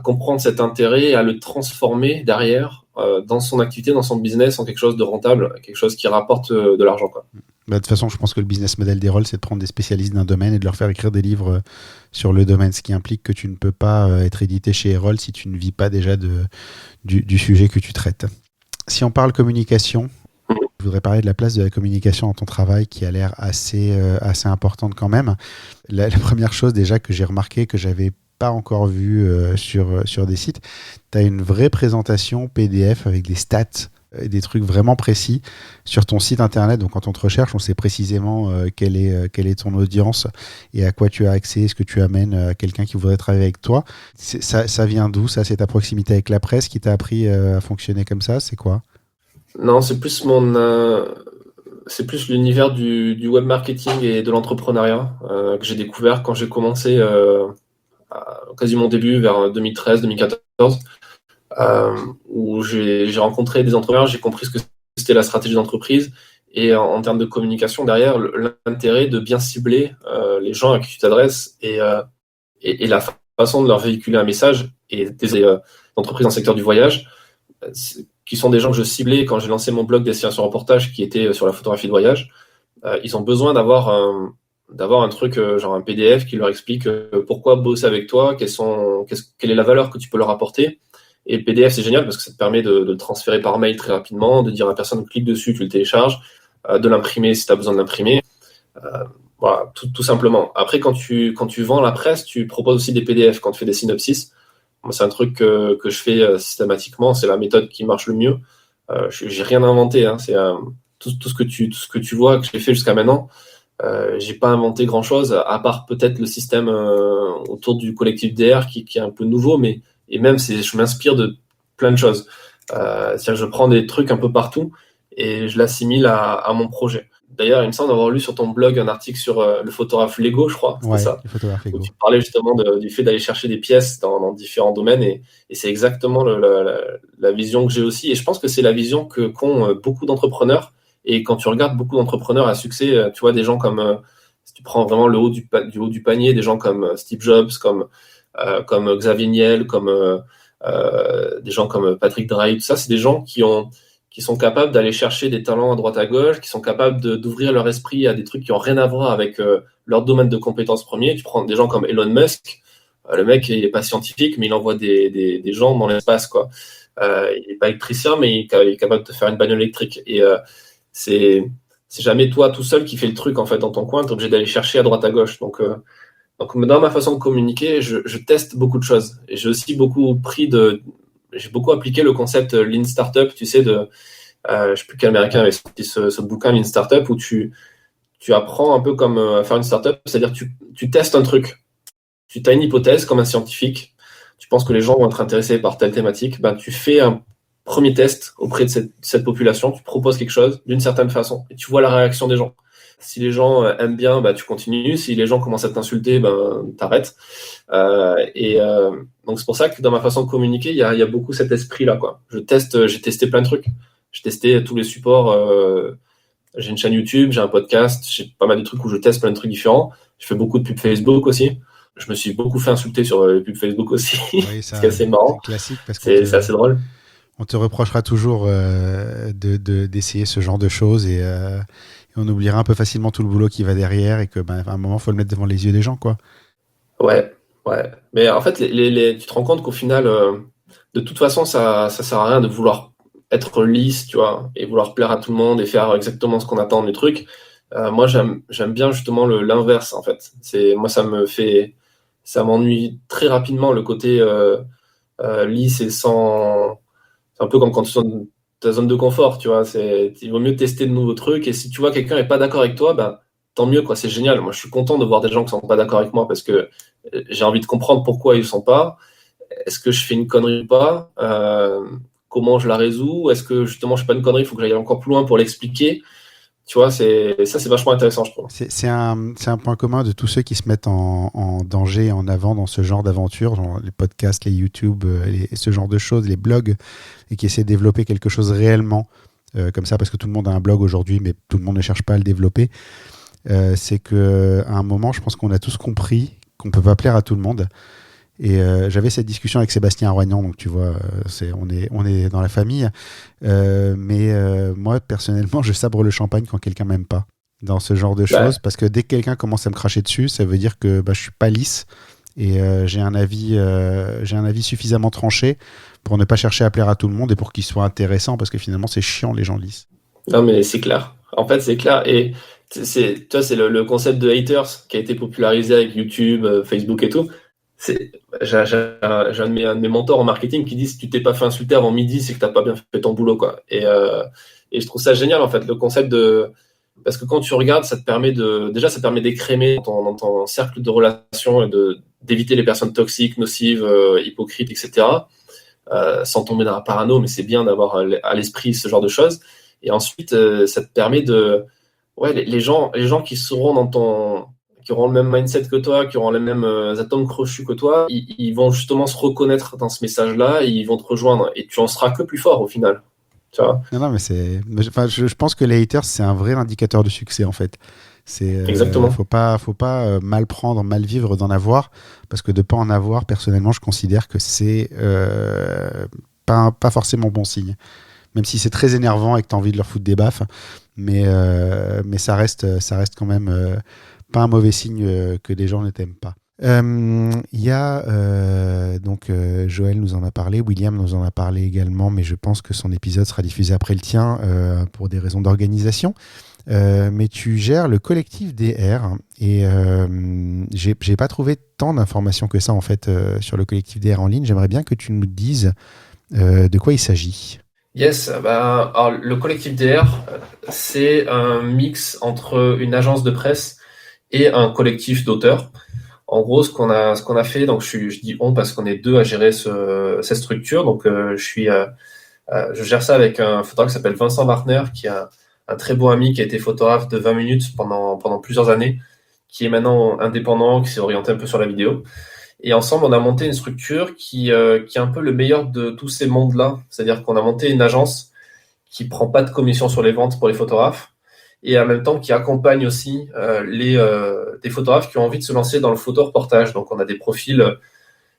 comprendre cet intérêt et à le transformer derrière dans son activité, dans son business en quelque chose de rentable, quelque chose qui rapporte de l'argent, quoi. De toute façon, je pense que le business model d'Erol, c'est de prendre des spécialistes d'un domaine et de leur faire écrire des livres sur le domaine, ce qui implique que tu ne peux pas être édité chez Erol si tu ne vis pas déjà du sujet que tu traites. Si on parle communication, je voudrais parler de la place de la communication dans ton travail qui a l'air assez importante quand même. La première chose déjà que j'ai remarqué, que j'avais pas encore vu sur des sites, tu as une vraie présentation PDF avec des stats des trucs vraiment précis sur ton site internet. Donc quand on te recherche, on sait précisément quelle est ton audience et à quoi tu as accès, ce que tu amènes à quelqu'un qui voudrait travailler avec toi. Ça vient d'où ça? C'est ta proximité avec la presse qui t'a appris à fonctionner comme ça? C'est quoi? Non, c'est plus l'univers du web marketing et de l'entrepreneuriat que j'ai découvert quand j'ai commencé quasi mon début vers 2013-2014, où j'ai rencontré des entrepreneurs, j'ai compris ce que c'était la stratégie d'entreprise et en termes de communication derrière, l'intérêt de bien cibler les gens à qui tu t'adresses et la façon de leur véhiculer un message et des entreprises dans le secteur du voyage qui sont des gens que je ciblais quand j'ai lancé mon blog Destination Reportage qui était sur la photographie de voyage. Ils ont besoin d'avoir un truc genre un PDF qui leur explique pourquoi bosser avec toi, quelle est la valeur que tu peux leur apporter. Et le PDF, c'est génial parce que ça te permet de le transférer par mail très rapidement, de dire à la personne clique dessus, tu le télécharges, de l'imprimer si tu as besoin de l'imprimer. Voilà, tout simplement. Après, quand tu vends la presse, tu proposes aussi des PDF quand tu fais des synopsis. Moi, c'est un truc que je fais systématiquement, c'est la méthode qui marche le mieux. J'ai rien inventé, hein. C'est tout ce que tu vois que j'ai fait jusqu'à maintenant. J'ai pas inventé grand chose à part peut-être le système autour du collectif DR qui est un peu nouveau, et même je m'inspire de plein de choses. C'est-à-dire je prends des trucs un peu partout et je l'assimile à mon projet. D'ailleurs, il me semble avoir lu sur ton blog un article sur le photographe Lego, je crois, c'était ça, le photographe Lego. où tu parlais justement du fait d'aller chercher des pièces dans différents domaines et c'est exactement la vision que j'ai aussi. Et je pense que c'est la vision qu'ont beaucoup d'entrepreneurs. Et quand tu regardes beaucoup d'entrepreneurs à succès, tu vois des gens comme, si tu prends vraiment le haut du haut du panier, des gens comme Steve Jobs, comme Xavier Niel, comme des gens comme Patrick Drahi, tout ça, c'est des gens qui sont capables d'aller chercher des talents à droite à gauche, qui sont capables d'ouvrir leur esprit à des trucs qui n'ont rien à voir avec leur domaine de compétences premier. Tu prends des gens comme Elon Musk, le mec il n'est pas scientifique, mais il envoie des gens dans l'espace, quoi. Il n'est pas électricien, mais il est capable de faire une bagnole électrique. Et c'est jamais toi tout seul qui fais le truc en fait dans ton coin, tu es obligé d'aller chercher à droite à gauche. Donc dans ma façon de communiquer, je teste beaucoup de choses. Et j'ai aussi j'ai beaucoup appliqué le concept Lean Startup, tu sais, je sais plus quel américain avait sorti ce bouquin Lean Startup où tu apprends un peu comme à faire une startup, c'est-à-dire tu testes un truc. Tu as une hypothèse comme un scientifique, tu penses que les gens vont être intéressés par telle thématique, ben tu fais un premier test auprès de cette population, tu proposes quelque chose d'une certaine façon et tu vois la réaction des gens. Si les gens aiment bien, bah, tu continues. Si les gens commencent à t'insulter, ben, t'arrêtes. Donc, c'est pour ça que dans ma façon de communiquer, il y a beaucoup cet esprit-là, quoi. J'ai testé plein de trucs. J'ai testé tous les supports. J'ai une chaîne YouTube, j'ai un podcast, j'ai pas mal de trucs où je teste plein de trucs différents. Je fais beaucoup de pubs Facebook aussi. Je me suis beaucoup fait insulter sur les pubs Facebook aussi. Oui, c'est assez marrant. C'est classique parce que c'est assez drôle. On te reprochera toujours d'essayer ce genre de choses et on oubliera un peu facilement tout le boulot qui va derrière et que à un moment, il faut le mettre devant les yeux des gens, quoi. Ouais. Mais en fait, tu te rends compte qu'au final, de toute façon, ça sert à rien de vouloir être lisse, tu vois, et vouloir plaire à tout le monde et faire exactement ce qu'on attend du truc. Moi, j'aime bien justement l'inverse, en fait. Moi, ça m'ennuie très rapidement le côté lisse et sans. C'est un peu comme quand tu es dans ta zone de confort, tu vois. Il vaut mieux tester de nouveaux trucs. Et si tu vois quelqu'un n'est pas d'accord avec toi, ben, tant mieux, quoi. C'est génial. Moi, je suis content de voir des gens qui ne sont pas d'accord avec moi parce que j'ai envie de comprendre pourquoi ils ne sont pas. Est-ce que je fais une connerie ou pas? Comment je la résous? Est-ce que justement, je ne fais pas une connerie? Il faut que j'aille encore plus loin pour l'expliquer. Tu vois, c'est vachement intéressant, je trouve. C'est un point commun de tous ceux qui se mettent en danger, en avant dans ce genre d'aventure, genre les podcasts, les YouTube, ce genre de choses, les blogs, et qui essaient de développer quelque chose réellement comme ça, parce que tout le monde a un blog aujourd'hui, mais tout le monde ne cherche pas à le développer. C'est qu'à un moment, je pense qu'on a tous compris qu'on ne peut pas plaire à tout le monde. Et j'avais cette discussion avec Sébastien Roignan, donc tu vois, on est dans la famille. Mais moi, personnellement, je sabre le champagne quand quelqu'un m'aime pas dans ce genre de choses, parce que dès que quelqu'un commence à me cracher dessus, ça veut dire que je suis pas lisse et j'ai un avis suffisamment tranché pour ne pas chercher à plaire à tout le monde et pour qu'il soit intéressant, parce que finalement, c'est chiant les gens lisses. Non, mais c'est clair. En fait, c'est clair. Et c'est le concept de haters qui a été popularisé avec YouTube, Facebook et tout. J'ai un de mes mentors en marketing qui dit si tu t'es pas fait insulter avant midi, c'est que t'as pas bien fait ton boulot, quoi. Et je trouve ça génial, en fait, le concept parce que quand tu regardes, ça te permet ça permet d'écrémer dans ton cercle de relations et d'éviter les personnes toxiques, nocives, hypocrites, etc. Sans tomber dans la parano, mais c'est bien d'avoir à l'esprit ce genre de choses. Et ensuite, ça te permet les gens qui seront qui auront le même mindset que toi, qui auront les mêmes atomes crochus que toi, ils vont justement se reconnaître dans ce message-là et ils vont te rejoindre. Et tu en seras que plus fort au final. Tu vois. Non, mais je pense que les haters, c'est un vrai indicateur de succès, en fait. Exactement. Faut pas mal prendre, mal vivre d'en avoir, parce que de pas en avoir, personnellement, je considère que c'est pas forcément bon signe. Même si c'est très énervant et que tu as envie de leur foutre des baffes, mais ça reste quand même pas un mauvais signe que les gens ne t'aiment pas. Il y a donc Joël nous en a parlé, William nous en a parlé également, mais je pense que son épisode sera diffusé après le tien pour des raisons d'organisation. Mais tu gères le collectif DR et j'ai pas trouvé tant d'informations que ça en fait sur le collectif DR en ligne. J'aimerais bien que tu nous dises de quoi il s'agit. Yes, alors, le collectif DR, c'est un mix entre une agence de presse et un collectif d'auteurs. En gros, ce qu'on a fait, donc je dis on parce qu'on est deux à gérer cette structure. Donc, je gère ça avec un photographe qui s'appelle Vincent Wartner, qui est un très bon ami qui a été photographe de 20 minutes pendant plusieurs années, qui est maintenant indépendant, qui s'est orienté un peu sur la vidéo. Et ensemble, on a monté une structure qui est un peu le meilleur de tous ces mondes-là. C'est-à-dire qu'on a monté une agence qui prend pas de commission sur les ventes pour les photographes et en même temps qui accompagne aussi des photographes qui ont envie de se lancer dans le photoreportage. Donc, on a des profils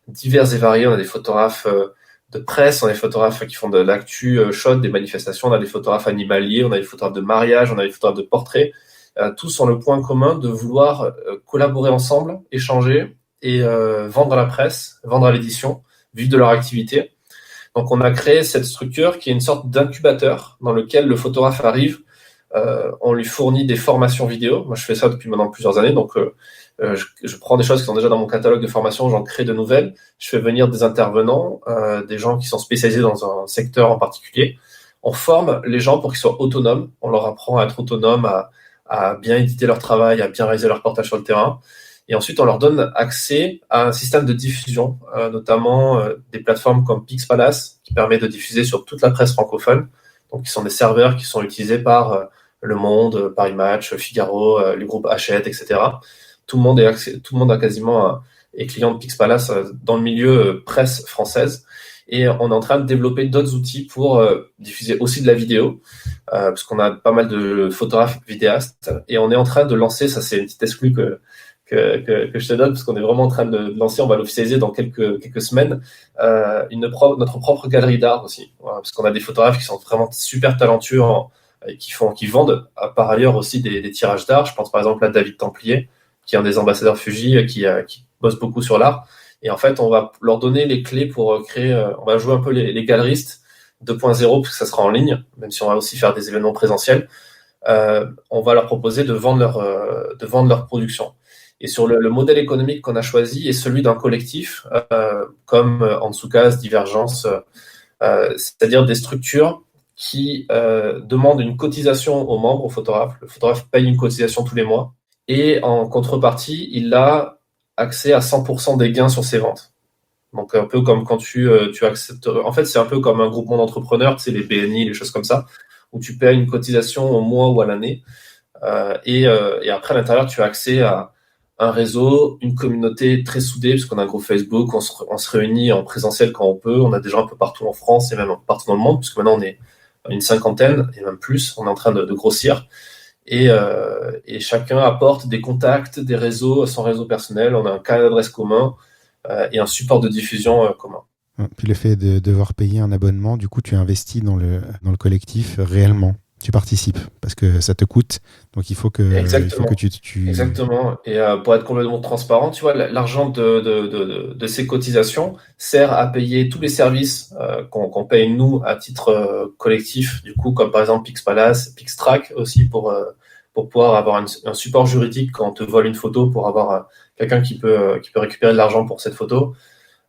divers et variés. On a des photographes de presse, on a des photographes qui font de l'actu chaude, des manifestations, on a des photographes animaliers, on a des photographes de mariage, on a des photographes de portraits. Tous ont le point commun de vouloir collaborer ensemble, échanger et vendre à la presse, vendre à l'édition, vivre de leur activité. Donc, on a créé cette structure qui est une sorte d'incubateur dans lequel le photographe arrive. On lui fournit des formations vidéo. Moi, je fais ça depuis maintenant plusieurs années. Donc, je prends des choses qui sont déjà dans mon catalogue de formation, j'en crée de nouvelles. Je fais venir des intervenants, des gens qui sont spécialisés dans un secteur en particulier. On forme les gens pour qu'ils soient autonomes. On leur apprend à être autonomes, à bien éditer leur travail, à bien réaliser leur reportage sur le terrain. Et ensuite, on leur donne accès à un système de diffusion, notamment des plateformes comme Pixpalace, qui permet de diffuser sur toute la presse francophone. Donc, qui sont des serveurs qui sont utilisés par Le Monde, Paris Match, Figaro, les groupes Hachette, etc. Tout le monde a quasiment est client de Pixpalace dans le milieu presse française. Et on est en train de développer d'autres outils pour diffuser aussi de la vidéo, parce qu'on a pas mal de photographes vidéastes. Et on est en train de lancer, ça c'est une petite exclue que je te donne, parce qu'on est vraiment en train de lancer, on va l'officialiser dans quelques semaines, notre propre galerie d'art aussi. Voilà, parce qu'on a des photographes qui sont vraiment super talentueux et qui vendent par ailleurs aussi des tirages d'art. Je pense par exemple à David Templier, qui est un des ambassadeurs Fuji, qui bosse beaucoup sur l'art. Et en fait, on va leur donner les clés pour créer, on va jouer un peu les galeristes 2.0, puisque ça sera en ligne, même si on va aussi faire des événements présentiels. On va leur proposer de vendre leur production. Et sur le modèle économique qu'on a choisi est celui d'un collectif, comme Antsoukas, Divergence, c'est-à-dire des structures qui demandent une cotisation aux membres, aux photographes. Le photographe paye une cotisation tous les mois. Et en contrepartie, il a accès à 100% des gains sur ses ventes. Donc, un peu comme quand tu acceptes... En fait, c'est un peu comme un groupement d'entrepreneurs, tu sais, les BNI, les choses comme ça, où tu payes une cotisation au mois ou à l'année. Et après, à l'intérieur, tu as accès à un réseau, une communauté très soudée, parce qu'on a un groupe Facebook, on se réunit en présentiel quand on peut. On a des gens un peu partout en France et même partout dans le monde, puisque maintenant, on est une cinquantaine et même plus. On est en train de grossir. Et chacun apporte des contacts, des réseaux, son réseau personnel. On a un carnet d'adresse commun et un support de diffusion commun. Puis le fait de devoir payer un abonnement, du coup, tu investis dans le collectif réellement. Tu participes parce que ça te coûte. Donc, il faut que tu... Exactement. Et pour être complètement transparent, tu vois, l'argent de ces cotisations sert à payer tous les services qu'on paye nous à titre collectif, du coup, comme par exemple Pixpalace, Pixtrack aussi pour pouvoir avoir un support juridique quand on te vole une photo, pour avoir quelqu'un qui peut récupérer de l'argent pour cette photo.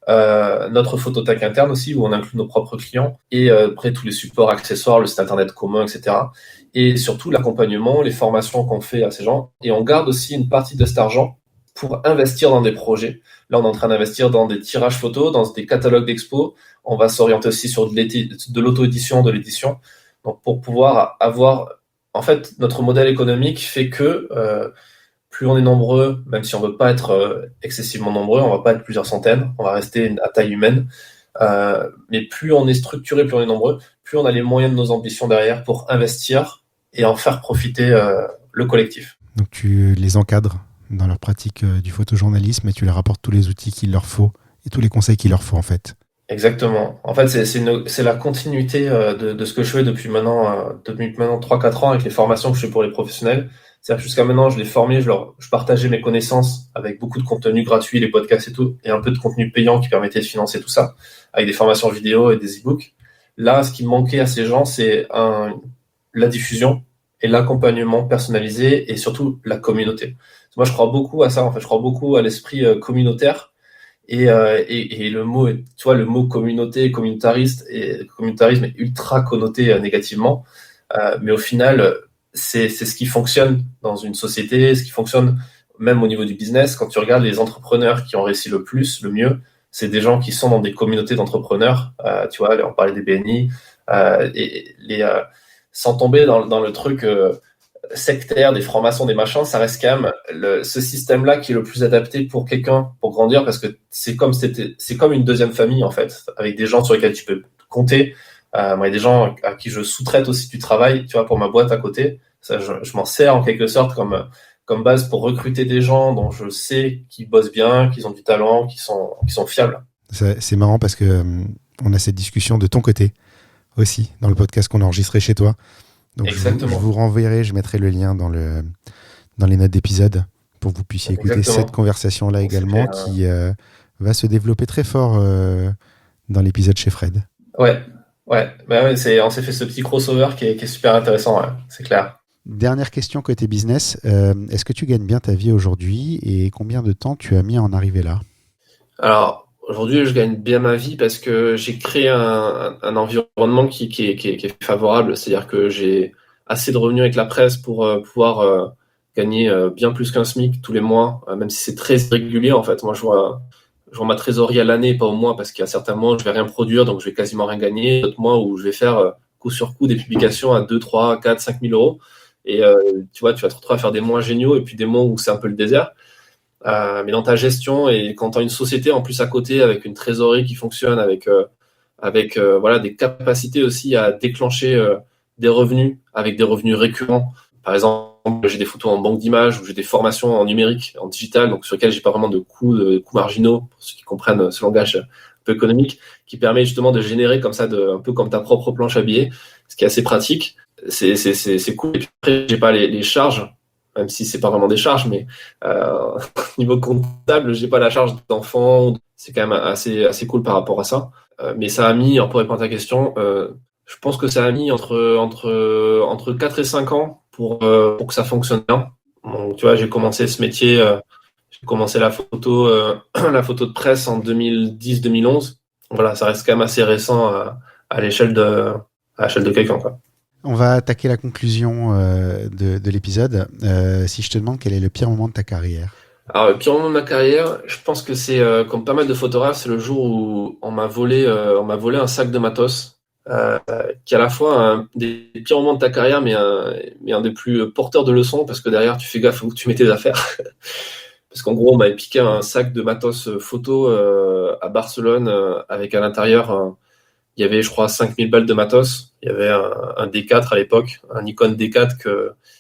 Notre photothèque interne aussi, où on inclut nos propres clients, et après tous les supports accessoires, le site internet commun, etc. Et surtout l'accompagnement, les formations qu'on fait à ces gens. Et on garde aussi une partie de cet argent pour investir dans des projets. Là, on est en train d'investir dans des tirages photos, dans des catalogues d'expos. On va s'orienter aussi sur de l'auto-édition, de l'édition. Donc, pour pouvoir avoir... En fait, notre modèle économique fait que plus on est nombreux, même si on ne veut pas être excessivement nombreux, on ne va pas être plusieurs centaines, on va rester à taille humaine. Mais plus on est structuré, plus on est nombreux, plus on a les moyens de nos ambitions derrière pour investir et en faire profiter le collectif. Donc, tu les encadres dans leur pratique du photojournalisme et tu leur apportes tous les outils qu'il leur faut et tous les conseils qu'il leur faut en fait. Exactement. En fait, c'est la continuité de ce que je fais depuis maintenant 3-4 ans avec les formations que je fais pour les professionnels. C'est-à-dire que jusqu'à maintenant, je les formais, je partageais mes connaissances avec beaucoup de contenu gratuit, les podcasts et tout, et un peu de contenu payant qui permettait de financer tout ça, avec des formations vidéo et des e-books. Là, ce qui manquait à ces gens, c'est la diffusion et l'accompagnement personnalisé et surtout la communauté. Moi, je crois beaucoup à ça, en fait. Je crois beaucoup à l'esprit communautaire et le mot, tu vois, le mot communauté, communautarisme est ultra connoté négativement. Mais au final, c'est ce qui fonctionne dans une société, ce qui fonctionne même au niveau du business. Quand tu regardes les entrepreneurs qui ont réussi le plus, le mieux, c'est des gens qui sont dans des communautés d'entrepreneurs. Tu vois, on parlait des BNI, sans tomber dans le truc sectaire, des francs-maçons, des machins, ça reste quand même ce système-là qui est le plus adapté pour quelqu'un, pour grandir, parce que c'est comme une deuxième famille, en fait, avec des gens sur lesquels tu peux compter. Moi, il y a des gens à qui je sous-traite aussi du travail, tu vois, pour ma boîte à côté. Ça, je m'en sers en quelque sorte comme base pour recruter des gens dont je sais qu'ils bossent bien, qu'ils ont du talent, qui sont fiables. C'est marrant parce que on a cette discussion de ton côté aussi, dans le podcast qu'on a enregistré chez toi. Donc Exactement. je vous renverrai, je mettrai le lien dans les notes d'épisode pour que vous puissiez écouter Exactement. cette conversation-là également qui va se développer très fort dans l'épisode chez Fred. Ouais. On s'est fait ce petit crossover qui est super intéressant, ouais, c'est clair. Dernière question côté business, est-ce que tu gagnes bien ta vie aujourd'hui et combien de temps tu as mis à en arriver là ? Alors, aujourd'hui, je gagne bien ma vie parce que j'ai créé un environnement qui est favorable. C'est-à-dire que j'ai assez de revenus avec la presse pour pouvoir gagner bien plus qu'un SMIC tous les mois, même si c'est très irrégulier. En fait, moi, je vois ma trésorerie à l'année, pas au mois, parce qu'il y a certains mois où je vais rien produire, donc je vais quasiment rien gagner. D'autres mois où je vais faire coup sur coup des publications à 2, 3, 4, 5 000 euros. Et tu vois, tu vas te retrouver à faire des mois géniaux et puis des mois où c'est un peu le désert. Mais dans ta gestion et quand tu as une société en plus à côté avec une trésorerie qui fonctionne, avec voilà, des capacités aussi à déclencher des revenus avec des revenus récurrents. Par exemple, j'ai des photos en banque d'images ou j'ai des formations en numérique, en digital, donc sur lesquelles j'ai pas vraiment de coûts marginaux, pour ceux qui comprennent ce langage un peu économique, qui permet justement de générer comme ça, un peu comme ta propre planche à billets, ce qui est assez pratique. C'est cool. Et puis après, j'ai pas les charges, même si c'est pas vraiment des charges, mais niveau comptable, j'ai pas la charge d'enfant. C'est quand même assez cool par rapport à ça. Mais ça a mis, pour répondre à ta question, je pense que ça a mis entre 4 et 5 ans pour que ça fonctionne bien. Donc, tu vois, j'ai commencé ce métier, j'ai commencé la photo de presse en 2010-2011. Voilà, ça reste quand même assez récent à l'échelle de quelqu'un, quoi. On va attaquer la conclusion de l'épisode. Si je te demande quel est le pire moment de ta carrière ? Alors, le pire moment de ma carrière, je pense que c'est, comme pas mal de photographes, c'est le jour où on m'a volé un sac de matos, qui est à la fois un des pires moments de ta carrière, mais un des plus porteurs de leçons, parce que derrière, tu fais gaffe où tu mets tes affaires. Parce qu'en gros, on m'avait piqué un sac de matos photo à Barcelone, avec à l'intérieur... il y avait, je crois, 5000 balles de matos. Il y avait un D4 à l'époque, un Nikon D4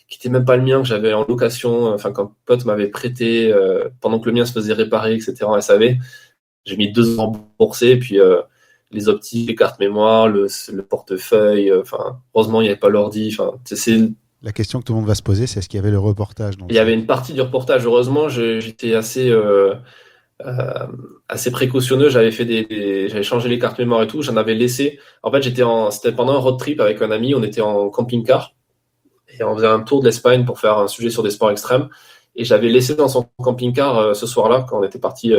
qui était même pas le mien, que j'avais en location, enfin, qu'un pote m'avait prêté pendant que le mien se faisait réparer, etc. en SAV. J'ai mis 2 ans remboursés, et puis les optiques, les cartes mémoire, le portefeuille, heureusement, il n'y avait pas l'ordi. La question que tout le monde va se poser, c'est est-ce qu'il y avait le reportage ? Il y avait une partie du reportage. Heureusement, j'étais assez précautionneux. J'avais changé les cartes mémoire et tout. J'en avais laissé. En fait, c'était pendant un road trip avec un ami. On était en camping-car et on faisait un tour de l'Espagne pour faire un sujet sur des sports extrêmes. Et j'avais laissé dans son camping-car ce soir-là, quand on était parti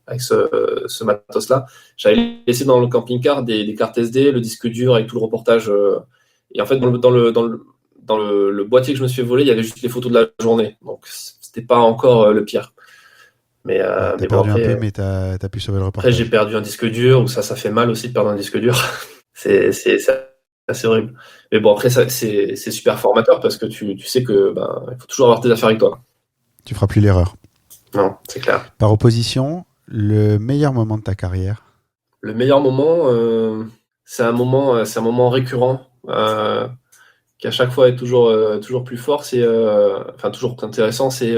avec ce matos-là, j'avais laissé dans le camping-car des cartes SD, le disque dur avec tout le reportage. Et en fait, dans le boîtier que je me suis fait voler, il y avait juste les photos de la journée. Donc, c'était pas encore le pire. Mais, T'as mais perdu bon, après, un peu, mais t'as pu sauver le reportage. après, j'ai perdu un disque dur, où ça fait mal aussi de perdre un disque dur. c'est assez horrible. Mais bon, après, c'est super formateur parce que tu sais que il faut toujours avoir tes affaires avec toi. Tu feras plus l'erreur. Non, c'est clair. Par opposition, le meilleur moment de ta carrière? Le meilleur moment, c'est un moment récurrent qui à chaque fois est toujours plus fort. Toujours plus intéressant. C'est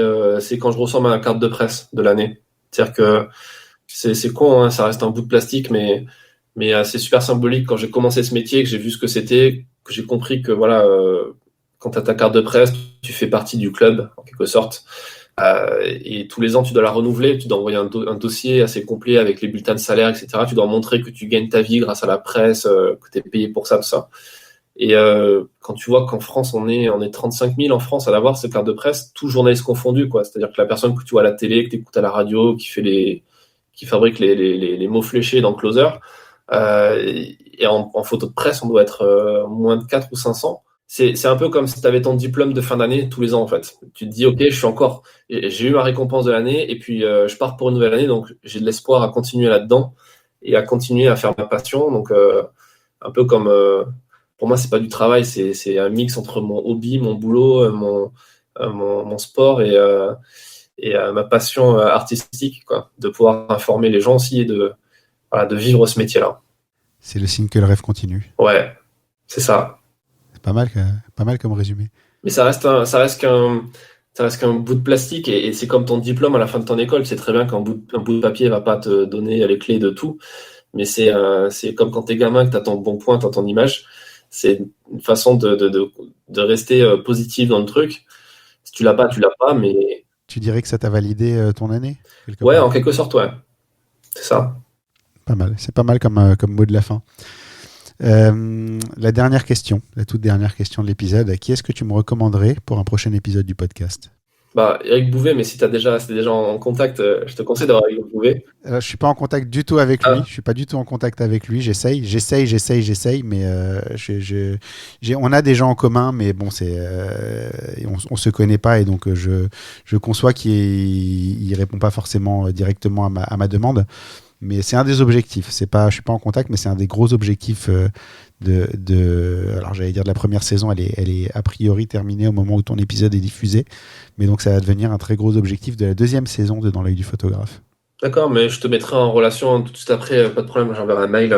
quand je reçois ma carte de presse de l'année. C'est-à-dire que c'est con, hein, ça reste un bout de plastique, mais c'est super symbolique. Quand j'ai commencé ce métier, que j'ai vu ce que c'était, que j'ai compris que voilà, quand tu as ta carte de presse, tu fais partie du club en quelque sorte. Et tous les ans, tu dois la renouveler, tu dois envoyer un dossier assez complet avec les bulletins de salaire, etc. Tu dois montrer que tu gagnes ta vie grâce à la presse, que tu es payé pour ça, tout ça. Et quand tu vois qu'en France, on est 35 000 en France à l'avoir, cette carte de presse, tout journaliste confondu, quoi. C'est-à-dire que la personne que tu vois à la télé, que tu écoutes à la radio, qui fabrique les mots fléchés dans Closer, et en photo de presse, on doit être moins de 4 ou 500. C'est un peu comme si tu avais ton diplôme de fin d'année tous les ans, en fait. Tu te dis, OK, j'ai eu ma récompense de l'année, et puis je pars pour une nouvelle année, donc j'ai de l'espoir à continuer là-dedans, et à continuer à faire ma passion. Donc, un peu comme, pour moi, c'est pas du travail, c'est un mix entre mon hobby, mon boulot, mon sport et ma passion artistique, quoi. De pouvoir informer les gens aussi et de vivre ce métier-là. C'est le signe que le rêve continue. Ouais, c'est ça. C'est pas mal comme résumé. Mais ça reste qu'un bout de plastique et c'est comme ton diplôme à la fin de ton école. C'est très bien qu'un bout de papier va pas te donner les clés de tout, mais c'est comme quand t'es gamin que t'as ton bon point, t'as ton image. C'est une façon de rester positif dans le truc. Si tu l'as pas, mais... Tu dirais que ça t'a validé ton année? Ouais, en quelque sorte, ouais. C'est ça. Pas mal. C'est pas mal comme mot de la fin. La toute dernière question de l'épisode. Qui est-ce que tu me recommanderais pour un prochain épisode du podcast? Eric Bouvet, mais si t'es déjà en contact, je te conseille d'avoir Eric Bouvet. Je suis pas en contact du tout avec lui. Je suis pas du tout en contact avec lui. J'essaye, mais on a des gens en commun, mais bon, on se connaît pas et donc je conçois qu'il répond pas forcément directement à ma demande. Mais c'est un des objectifs. Je suis pas en contact, mais c'est un des gros objectifs alors j'allais dire de la première saison. Elle est a priori terminée au moment où ton épisode est diffusé. Mais donc ça va devenir un très gros objectif de la deuxième saison de Dans l'œil du photographe. D'accord, mais je te mettrai en relation tout de suite après. Pas de problème, j'enverrai un mail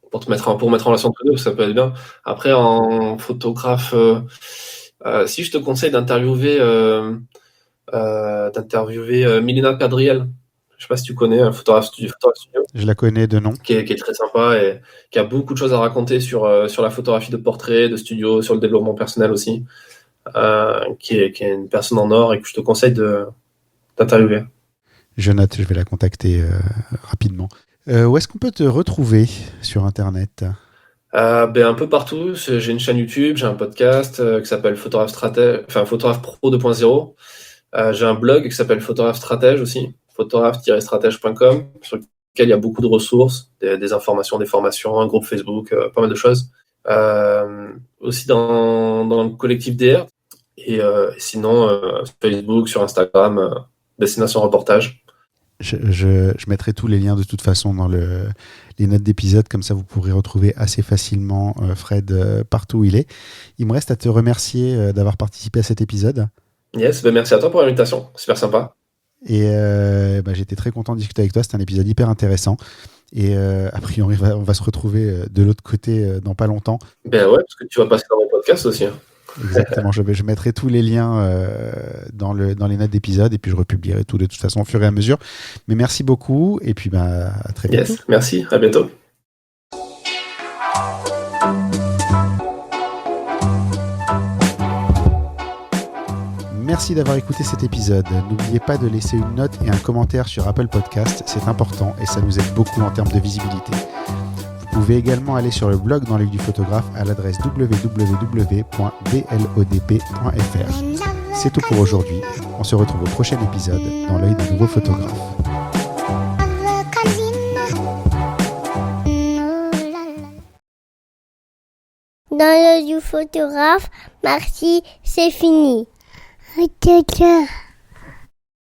pour mettre en relation tous les deux, ça peut être bien. Après, en photographe, si je te conseille d'interviewer Milena Cadriel. Je sais pas si tu connais, un photographe studio. Je la connais de nom. Qui est très sympa et qui a beaucoup de choses à raconter sur la photographie de portrait, de studio, sur le développement personnel aussi. Qui est une personne en or et que je te conseille d'interviewer. Je note, je vais la contacter rapidement. Où est-ce qu'on peut te retrouver sur Internet? Un peu partout. J'ai une chaîne YouTube, j'ai un podcast qui s'appelle Photographe Pro 2.0. J'ai un blog qui s'appelle Photographe Stratège aussi. photographe-stratège.com, sur lequel il y a beaucoup de ressources, des informations, des formations, un groupe Facebook, pas mal de choses. Aussi dans le collectif DR, et sinon sur Facebook, sur Instagram, Destination Reportage. Je mettrai tous les liens de toute façon dans les notes d'épisode, comme ça vous pourrez retrouver assez facilement Fred partout où il est. Il me reste à te remercier d'avoir participé à cet épisode. Yes, merci à toi pour l'invitation, super sympa. Et j'étais très content de discuter avec toi, c'était un épisode hyper intéressant. Et a priori, on va se retrouver de l'autre côté dans pas longtemps. Ben ouais, parce que tu vas passer dans mon podcast aussi. Exactement, je mettrai tous les liens dans les notes d'épisode et puis je republierai tout de toute façon au fur et à mesure. Mais merci beaucoup et puis à très bientôt. Yes, merci, à bientôt. Merci d'avoir écouté cet épisode. N'oubliez pas de laisser une note et un commentaire sur Apple Podcast, c'est important et ça nous aide beaucoup en termes de visibilité. Vous pouvez également aller sur le blog Dans l'œil du photographe à l'adresse www.blodp.fr. C'est tout pour aujourd'hui. On se retrouve au prochain épisode dans l'œil de nouveaux photographes. Dans l'œil du photographe, merci, c'est fini.